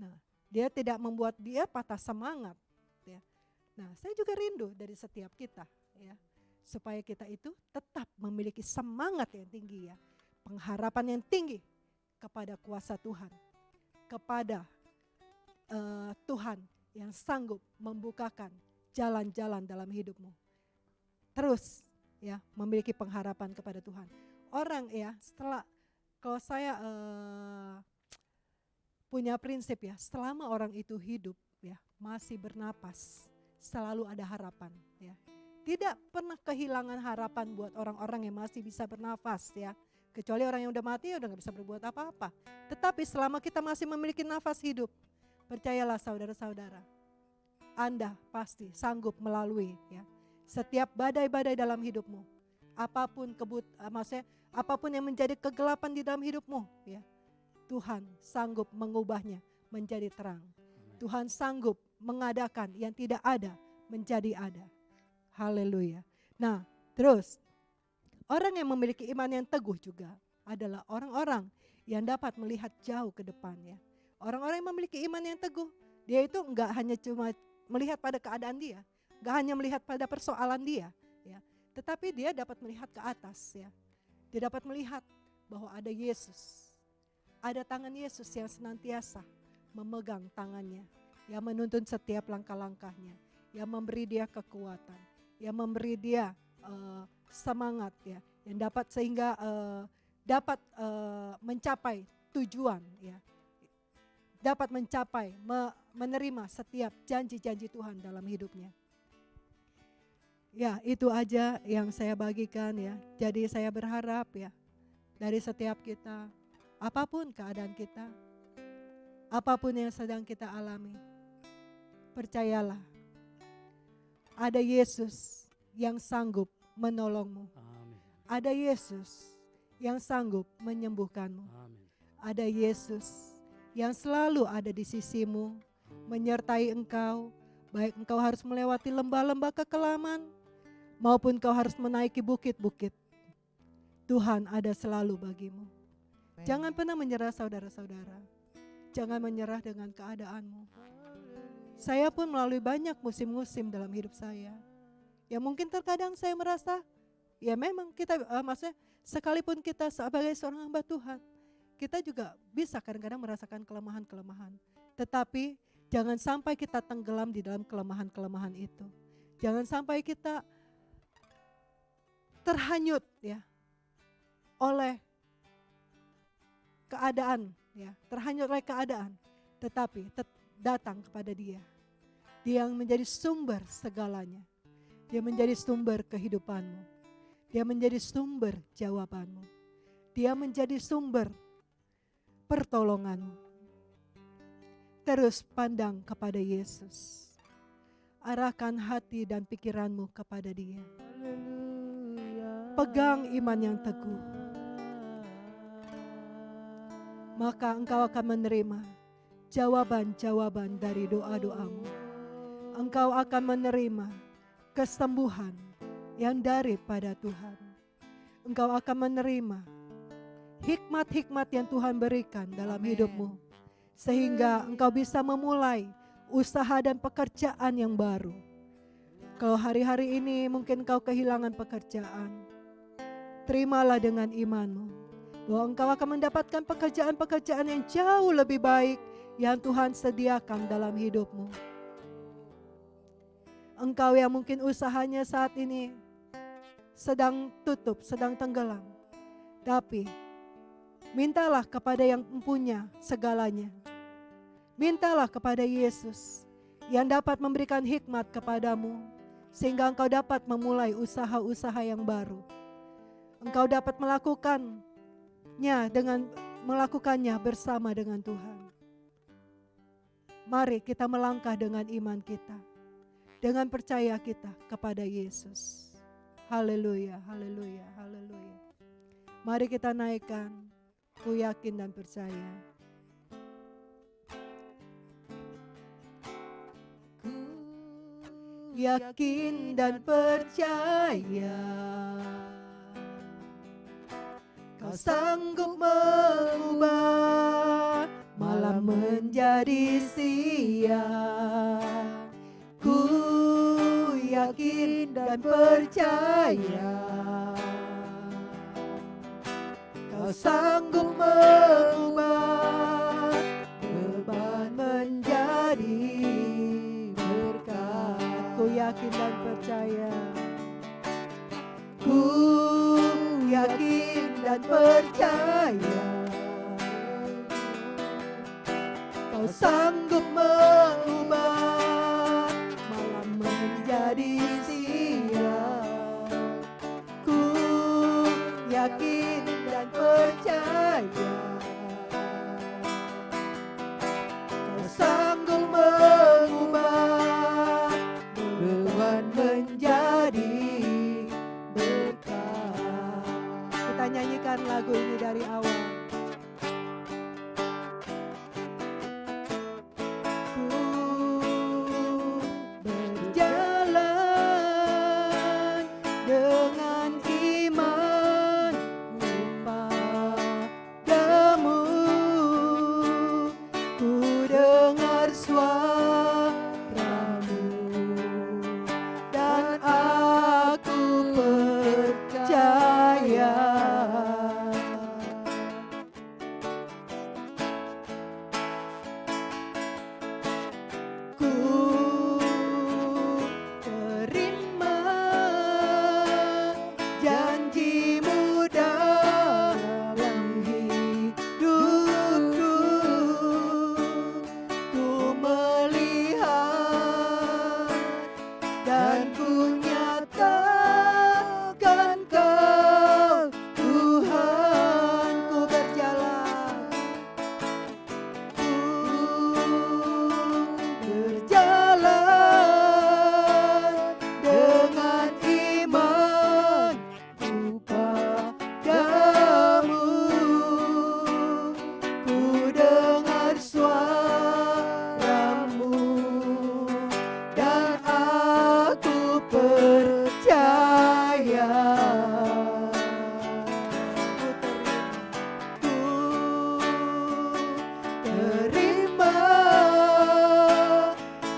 Nah, dia tidak membuat dia patah semangat ya. Nah, saya juga rindu dari setiap kita ya, supaya kita itu tetap memiliki semangat yang tinggi ya, pengharapan yang tinggi kepada kuasa Tuhan, kepada Tuhan yang sanggup membukakan jalan-jalan dalam hidupmu. Terus ya, memiliki pengharapan kepada Tuhan. Orang ya, kalau saya punya prinsip ya, selama orang itu hidup ya, masih bernapas, selalu ada harapan ya. Tidak pernah kehilangan harapan buat orang-orang yang masih bisa bernafas ya. Kecuali orang yang udah mati ya udah gak bisa berbuat apa-apa. Tetapi selama kita masih memiliki nafas hidup, percayalah saudara-saudara, Anda pasti sanggup melalui ya setiap badai-badai dalam hidupmu. Maksudnya apapun yang menjadi kegelapan di dalam hidupmu ya, Tuhan sanggup mengubahnya menjadi terang. Tuhan sanggup mengadakan yang tidak ada menjadi ada. Haleluya. Nah, terus orang yang memiliki iman yang teguh juga adalah orang-orang yang dapat melihat jauh ke depan ya. Orang-orang yang memiliki iman yang teguh, dia itu enggak hanya cuma melihat pada keadaan dia, enggak hanya melihat pada persoalan dia ya, tetapi dia dapat melihat ke atas ya. Dia dapat melihat bahwa ada Yesus. Ada tangan Yesus yang senantiasa memegang tangannya, yang menuntun setiap langkah-langkahnya, yang memberi dia kekuatan, yang memberi dia semangat ya, yang dapat sehingga dapat mencapai tujuan ya, dapat mencapai menerima setiap janji-janji Tuhan dalam hidupnya. Ya, itu aja yang saya bagikan ya. Jadi saya berharap ya, dari setiap kita, apapun keadaan kita, apapun yang sedang kita alami, percayalah, ada Yesus yang sanggup menolongmu. Amin. Ada Yesus yang sanggup menyembuhkanmu. Amin. Ada Yesus yang selalu ada di sisimu, menyertai engkau, baik engkau harus melewati lembah-lembah kekelaman, maupun kau harus menaiki bukit-bukit. Tuhan ada selalu bagimu. Jangan pernah menyerah saudara-saudara. Jangan menyerah dengan keadaanmu. Saya pun melalui banyak musim-musim dalam hidup saya. Ya mungkin terkadang saya merasa, ya memang kita, maksudnya sekalipun kita sebagai seorang hamba Tuhan, kita juga bisa kadang-kadang merasakan kelemahan-kelemahan. Tetapi jangan sampai kita tenggelam di dalam kelemahan-kelemahan itu. Jangan sampai kita terhanyut ya oleh keadaan, ya terhanyut oleh keadaan. Tetapi datang kepada Dia. Dia yang menjadi sumber segalanya. Dia menjadi sumber kehidupanmu. Dia menjadi sumber jawabanmu. Dia menjadi sumber pertolonganmu. Terus pandang kepada Yesus. Arahkan hati dan pikiranmu kepada Dia. Pegang iman yang teguh. Maka engkau akan menerima jawaban-jawaban dari doa-doamu. Engkau akan menerima kesembuhan yang daripada Tuhan. Engkau akan menerima hikmat-hikmat yang Tuhan berikan dalam hidupmu. Sehingga engkau bisa memulai usaha dan pekerjaan yang baru. Kalau hari-hari ini mungkin kau kehilangan pekerjaan, terimalah dengan imanmu bahwa engkau akan mendapatkan pekerjaan-pekerjaan yang jauh lebih baik yang Tuhan sediakan dalam hidupmu. Engkau yang mungkin usahanya saat ini sedang tutup, sedang tenggelam, tapi mintalah kepada yang mempunyai segalanya. Mintalah kepada Yesus yang dapat memberikan hikmat kepadamu, sehingga engkau dapat memulai usaha-usaha yang baru. Engkau dapat melakukannya bersama dengan Tuhan. Mari kita melangkah dengan iman kita, dengan percaya kita kepada Yesus. Haleluya, haleluya, haleluya. Mari kita naikkan, ku yakin dan percaya. Yakin dan percaya Kau sanggup mengubah malam menjadi siang. Ku yakin dan percaya Kau sanggup mengubah beban menjadi berkat. Ku yakin dan percaya, ku yakin dan percaya Kau sanggup mengubah malam menjadi siang. Ku yakin dan percaya Kau sanggup mengubah beban menjadi berkat. Kita nyanyikan lagu ini dari awal. Ku berjalan dengan iman padamu. Ku dengar suaramu dan aku percaya. Ku terima janjimu dalam hidupku. Ku melihat dan ku nyatakan Kau Tuhan. Ku berjalan, dengan iman ku padamu. Ku dengar suaramu dan aku percaya. Ku terima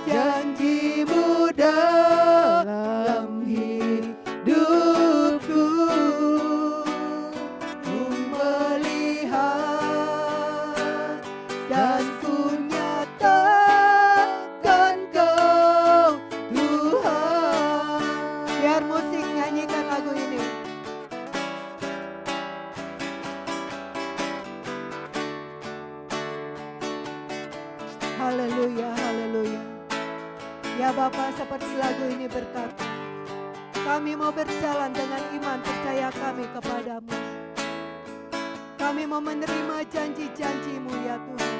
janjimu dalam hidupku. Ku melihat dan ku nyatakan Kau Tuhan. Biar musik nyanyikan lagu ini. Haleluya, haleluya. Ya Bapa, seperti lagu ini berkata, kami mau berjalan dengan iman percaya kami kepadamu. Kami mau menerima janji-janji-Mu ya Tuhan.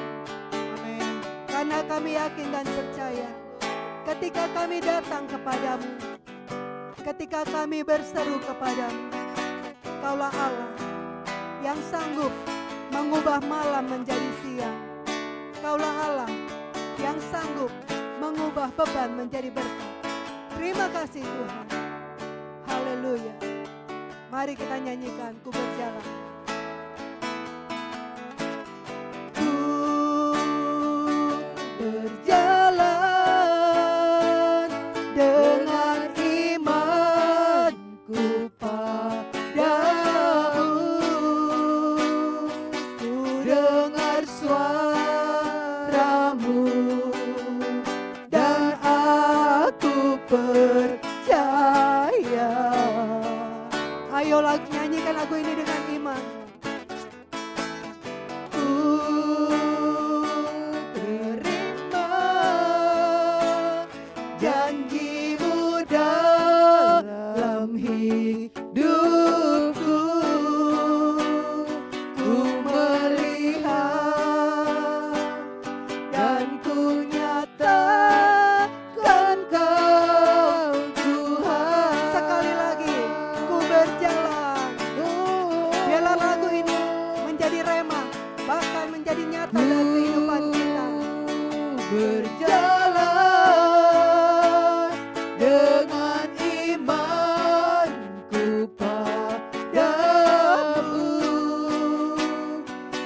Amin. Karena kami yakin dan percaya, ketika kami datang kepadamu, ketika kami berseru kepadamu, Kaulah Allah yang sanggup mengubah malam menjadi siang. Kaulah Allah yang sanggup mengubah beban menjadi berkat. Terima kasih Tuhan. Haleluya. Mari kita nyanyikan, ku berjalan. Ku berjalan dengan nyata dalam kehidupan kita. Berjalan dengan imanku padamu,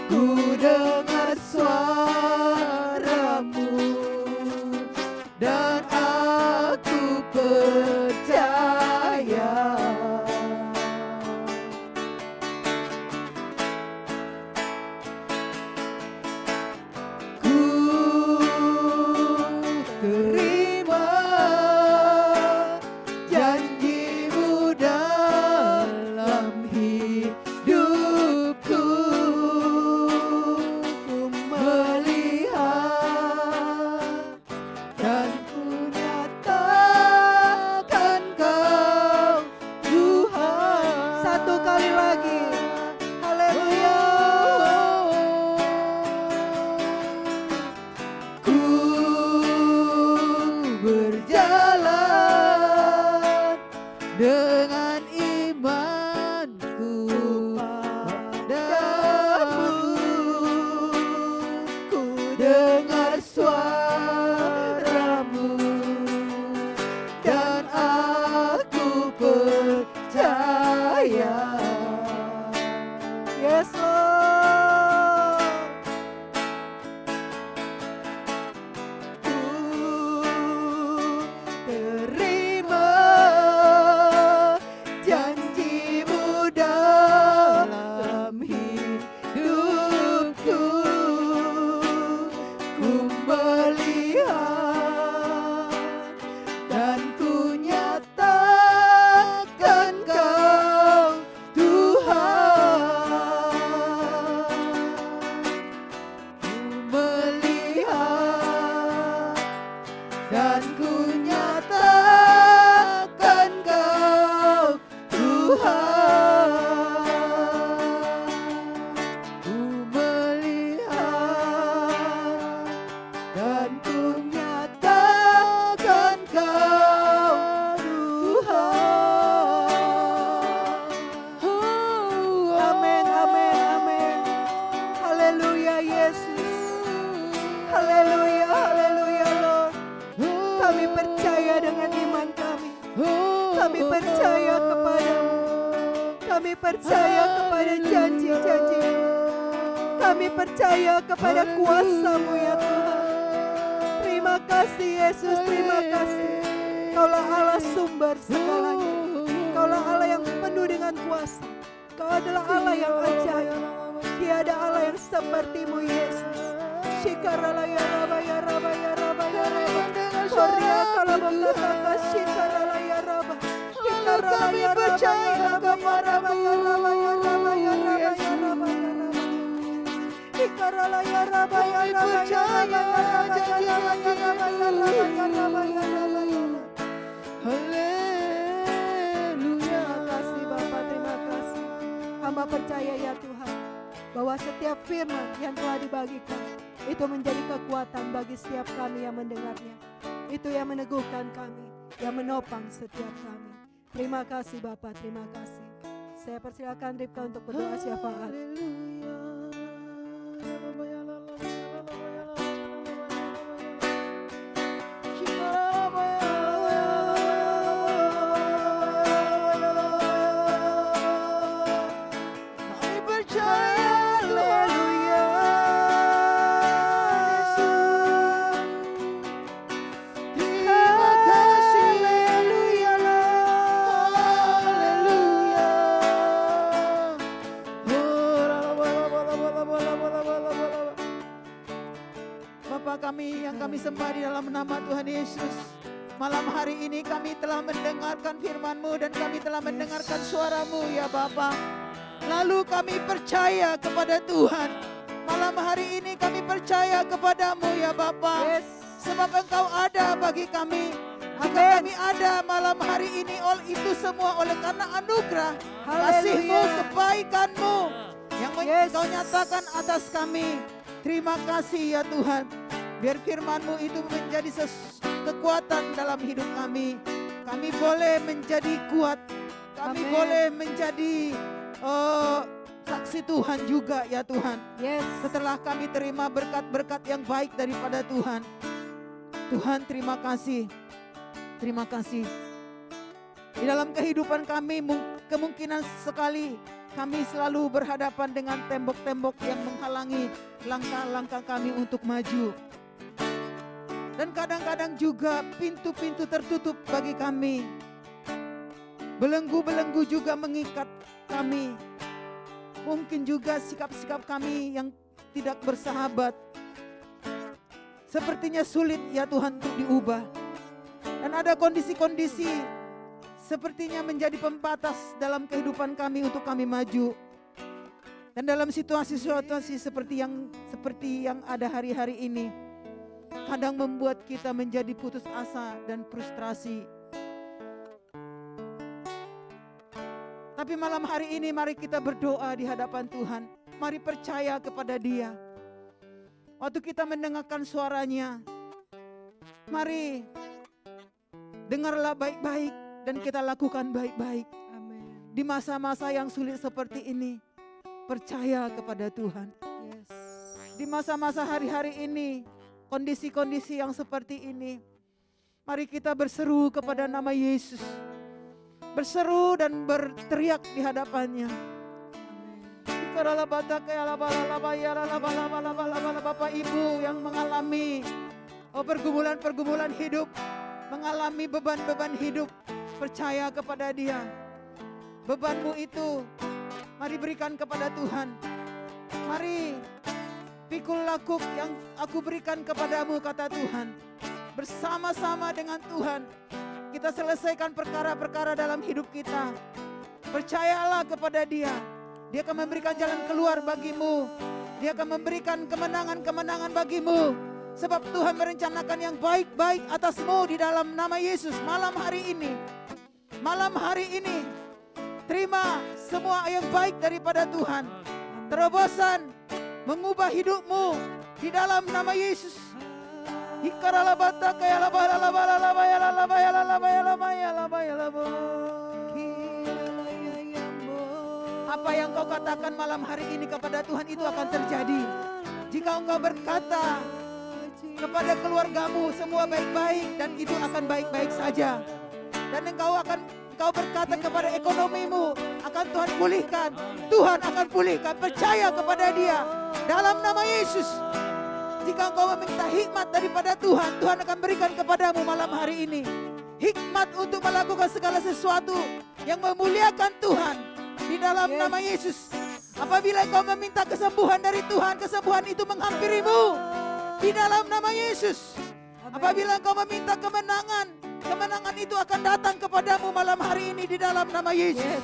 ku dengar suaramu dan aku percaya. Terima janjimu dalam hidupku, ku melihat dan ku nyatakan Kau Tuhan. Satu kali lagi. Haleluya. Ku berjalan dengan imanku padamu, ku dengar suaramu dan aku percaya. Yes, Lord. Ku terima janjimu dalam hidupku, ku melihat dan ku nyatakan Kau Tuhan. Ku melihat dan ku nyatakan Kau Tuhan. Ku melihat dan ku nyatakan Kau Tuhan. Amin, amin, amin. Haleluya Yesus. Haleluya, haleluya Lord. Kami percaya dengan iman kami. Kami percaya kepadamu. Kami percaya kepada janji-janji-Mu. Kami percaya kepada kuasa-Mu ya Tuhan. Terima kasih Yesus, terima kasih. Kaulah Allah sumber segalanya. Kaulah Allah yang penuh dengan kuasa. Kau adalah Allah yang ajaib. Tiada Allah yang seperti-Mu Yesus. Shikarala ya raba ya raba ya raba ya raba. Korea kalau mengatakan shikarala ya raba. Shikarala ya raba ya raba ya raba ya raba ya raba ya raba ya raba ya raba. Shikarala ya raba ya raba ya raba ya raba ya raba ya raba ya raba ya raba ya raba ya raba. Haleluya. Terima kasih Bapak, terima kasih. Hamba percaya ya Tuhan, bahwa setiap firman yang telah dibagikan itu menjadi kekuatan bagi setiap kami yang mendengarnya. Itu yang meneguhkan kami, yang menopang setiap kami. Terima kasih Bapak, terima kasih. Saya persilakan Ripka untuk berdoa syafaat. Kami percaya Haleluya. Terima kasih. Haleluya. Haleluya. Bapa kami yang kami sembah di dalam nama Tuhan Yesus, malam hari ini kami telah mendengarkan firman-Mu dan kami telah mendengarkan suara-Mu ya Bapa. Lalu kami percaya kepada Tuhan. Malam hari ini kami percaya kepadamu ya Bapa. Yes. Sebab Engkau ada bagi kami. Jika Amin. kami ada malam hari ini, itu semua oleh karena anugerah, Haleluya. kasih-Mu, kebaikan-Mu yang Yes. Engkau nyatakan atas kami. Terima kasih ya Tuhan. Biar firman-Mu itu menjadi kekuatan dalam hidup kami. Kami boleh menjadi kuat. Kami Amin. boleh menjadi saksi Tuhan juga ya Tuhan. Yes. Setelah kami terima berkat-berkat yang baik daripada Tuhan. Tuhan terima kasih. Terima kasih. Di dalam kehidupan kami kemungkinan sekali kami selalu berhadapan dengan tembok-tembok yang menghalangi langkah-langkah kami untuk maju. Dan kadang-kadang juga pintu-pintu tertutup bagi kami. Belenggu-belenggu juga mengikat kami. Mungkin juga sikap-sikap kami yang tidak bersahabat. Sepertinya sulit ya Tuhan untuk diubah. Dan ada kondisi-kondisi sepertinya menjadi pembatas dalam kehidupan kami untuk kami maju. Dan dalam situasi-situasi seperti yang ada hari-hari ini, kadang membuat kita menjadi putus asa dan frustrasi. Tapi malam hari ini mari kita berdoa di hadapan Tuhan. Mari percaya kepada Dia. Waktu kita mendengarkan suaranya, mari dengarlah baik-baik dan kita lakukan baik-baik. Amin. Di masa-masa yang sulit seperti ini, percaya kepada Tuhan. Yes. Di masa-masa hari-hari ini, kondisi-kondisi yang seperti ini, mari kita berseru kepada nama Yesus. Berseru dan berteriak di hadapannya. Bapak Ibu yang mengalami pergumulan-pergumulan hidup, mengalami beban-beban hidup, percaya kepada Dia. Bebanmu itu mari berikan kepada Tuhan. Mari pikul lakuk yang aku berikan kepadamu, kata Tuhan. Bersama-sama dengan Tuhan kita selesaikan perkara-perkara dalam hidup kita. Percayalah kepada Dia. Dia akan memberikan jalan keluar bagimu. Dia akan memberikan kemenangan-kemenangan bagimu. Sebab Tuhan merencanakan yang baik-baik atasmu di dalam nama Yesus. Malam hari ini, terima semua yang baik daripada Tuhan. Terobosan mengubah hidupmu di dalam nama Yesus. Apa yang kau katakan malam hari ini kepada Tuhan itu akan terjadi. Jika engkau berkata kepada keluargamu semua baik-baik, dan itu akan baik-baik saja. Dan engkau berkata kepada ekonomimu akan Tuhan pulihkan. Tuhan akan pulihkan. Percaya kepada Dia dalam nama Yesus. Jika engkau meminta hikmat daripada Tuhan, Tuhan akan berikan kepadamu malam hari ini. Hikmat untuk melakukan segala sesuatu yang memuliakan Tuhan di dalam nama Yesus. Apabila engkau meminta kesembuhan dari Tuhan, kesembuhan itu menghampirimu di dalam nama Yesus. Apabila engkau meminta kemenangan, kemenangan itu akan datang kepadamu malam hari ini di dalam nama Yesus.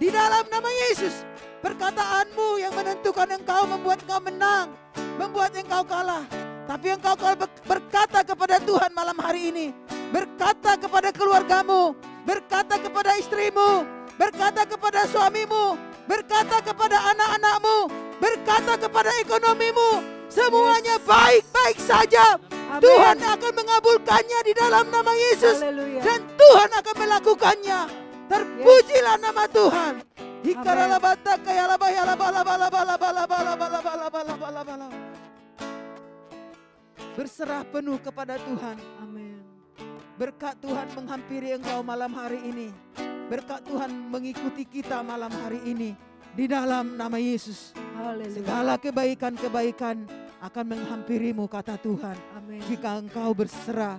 Di dalam nama Yesus. Perkataanmu yang menentukan engkau, membuat engkau menang, membuat engkau kalah. Tapi engkau berkata kepada Tuhan malam hari ini. Berkata kepada keluargamu, berkata kepada istrimu, berkata kepada suamimu, berkata kepada anak-anakmu, berkata kepada ekonomimu. Semuanya baik-baik saja. Amen. Tuhan akan mengabulkannya di dalam nama Yesus. Haleluya. Dan Tuhan akan melakukannya. Terpujilah nama Tuhan. Berserah penuh kepada Tuhan. Amin. Berkat Tuhan menghampiri engkau malam hari ini. Berkat Tuhan mengikuti kita malam hari ini. Di dalam nama Yesus. Haleluya. Segala kebaikan-kebaikan akan menghampirimu, kata Tuhan. Amin. Jika engkau berserah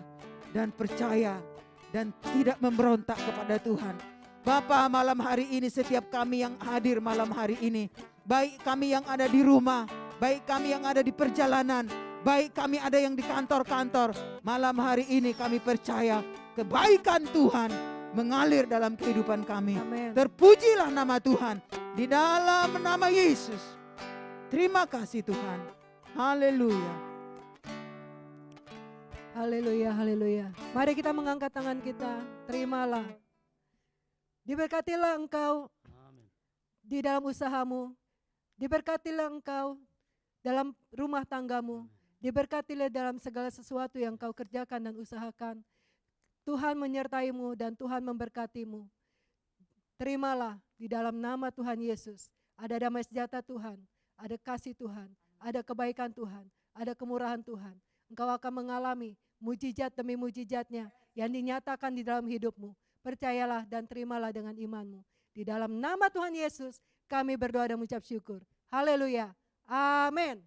dan percaya dan tidak memberontak kepada Tuhan. Bapa, malam hari ini setiap kami yang hadir malam hari ini, baik kami yang ada di rumah, baik kami yang ada di perjalanan, baik kami ada yang di kantor-kantor, malam hari ini kami percaya kebaikan Tuhan mengalir dalam kehidupan kami. Amin. Terpujilah nama Tuhan di dalam nama Yesus. Terima kasih Tuhan. Haleluya. Haleluya, haleluya. Mari kita mengangkat tangan kita. Terimalah. Diberkatilah engkau di dalam usahamu. Diberkatilah engkau dalam rumah tanggamu. Diberkatilah dalam segala sesuatu yang kau kerjakan dan usahakan. Tuhan menyertaimu dan Tuhan memberkatimu. Terimalah di dalam nama Tuhan Yesus. ada damai sejahtera Tuhan, ada kasih Tuhan, ada kebaikan Tuhan, ada kemurahan Tuhan. Engkau akan mengalami mujizat demi mujizatnya yang dinyatakan di dalam hidupmu. Percayalah dan terimalah dengan imanmu. Di dalam nama Tuhan Yesus kami berdoa dan mengucap syukur. Haleluya. Amin.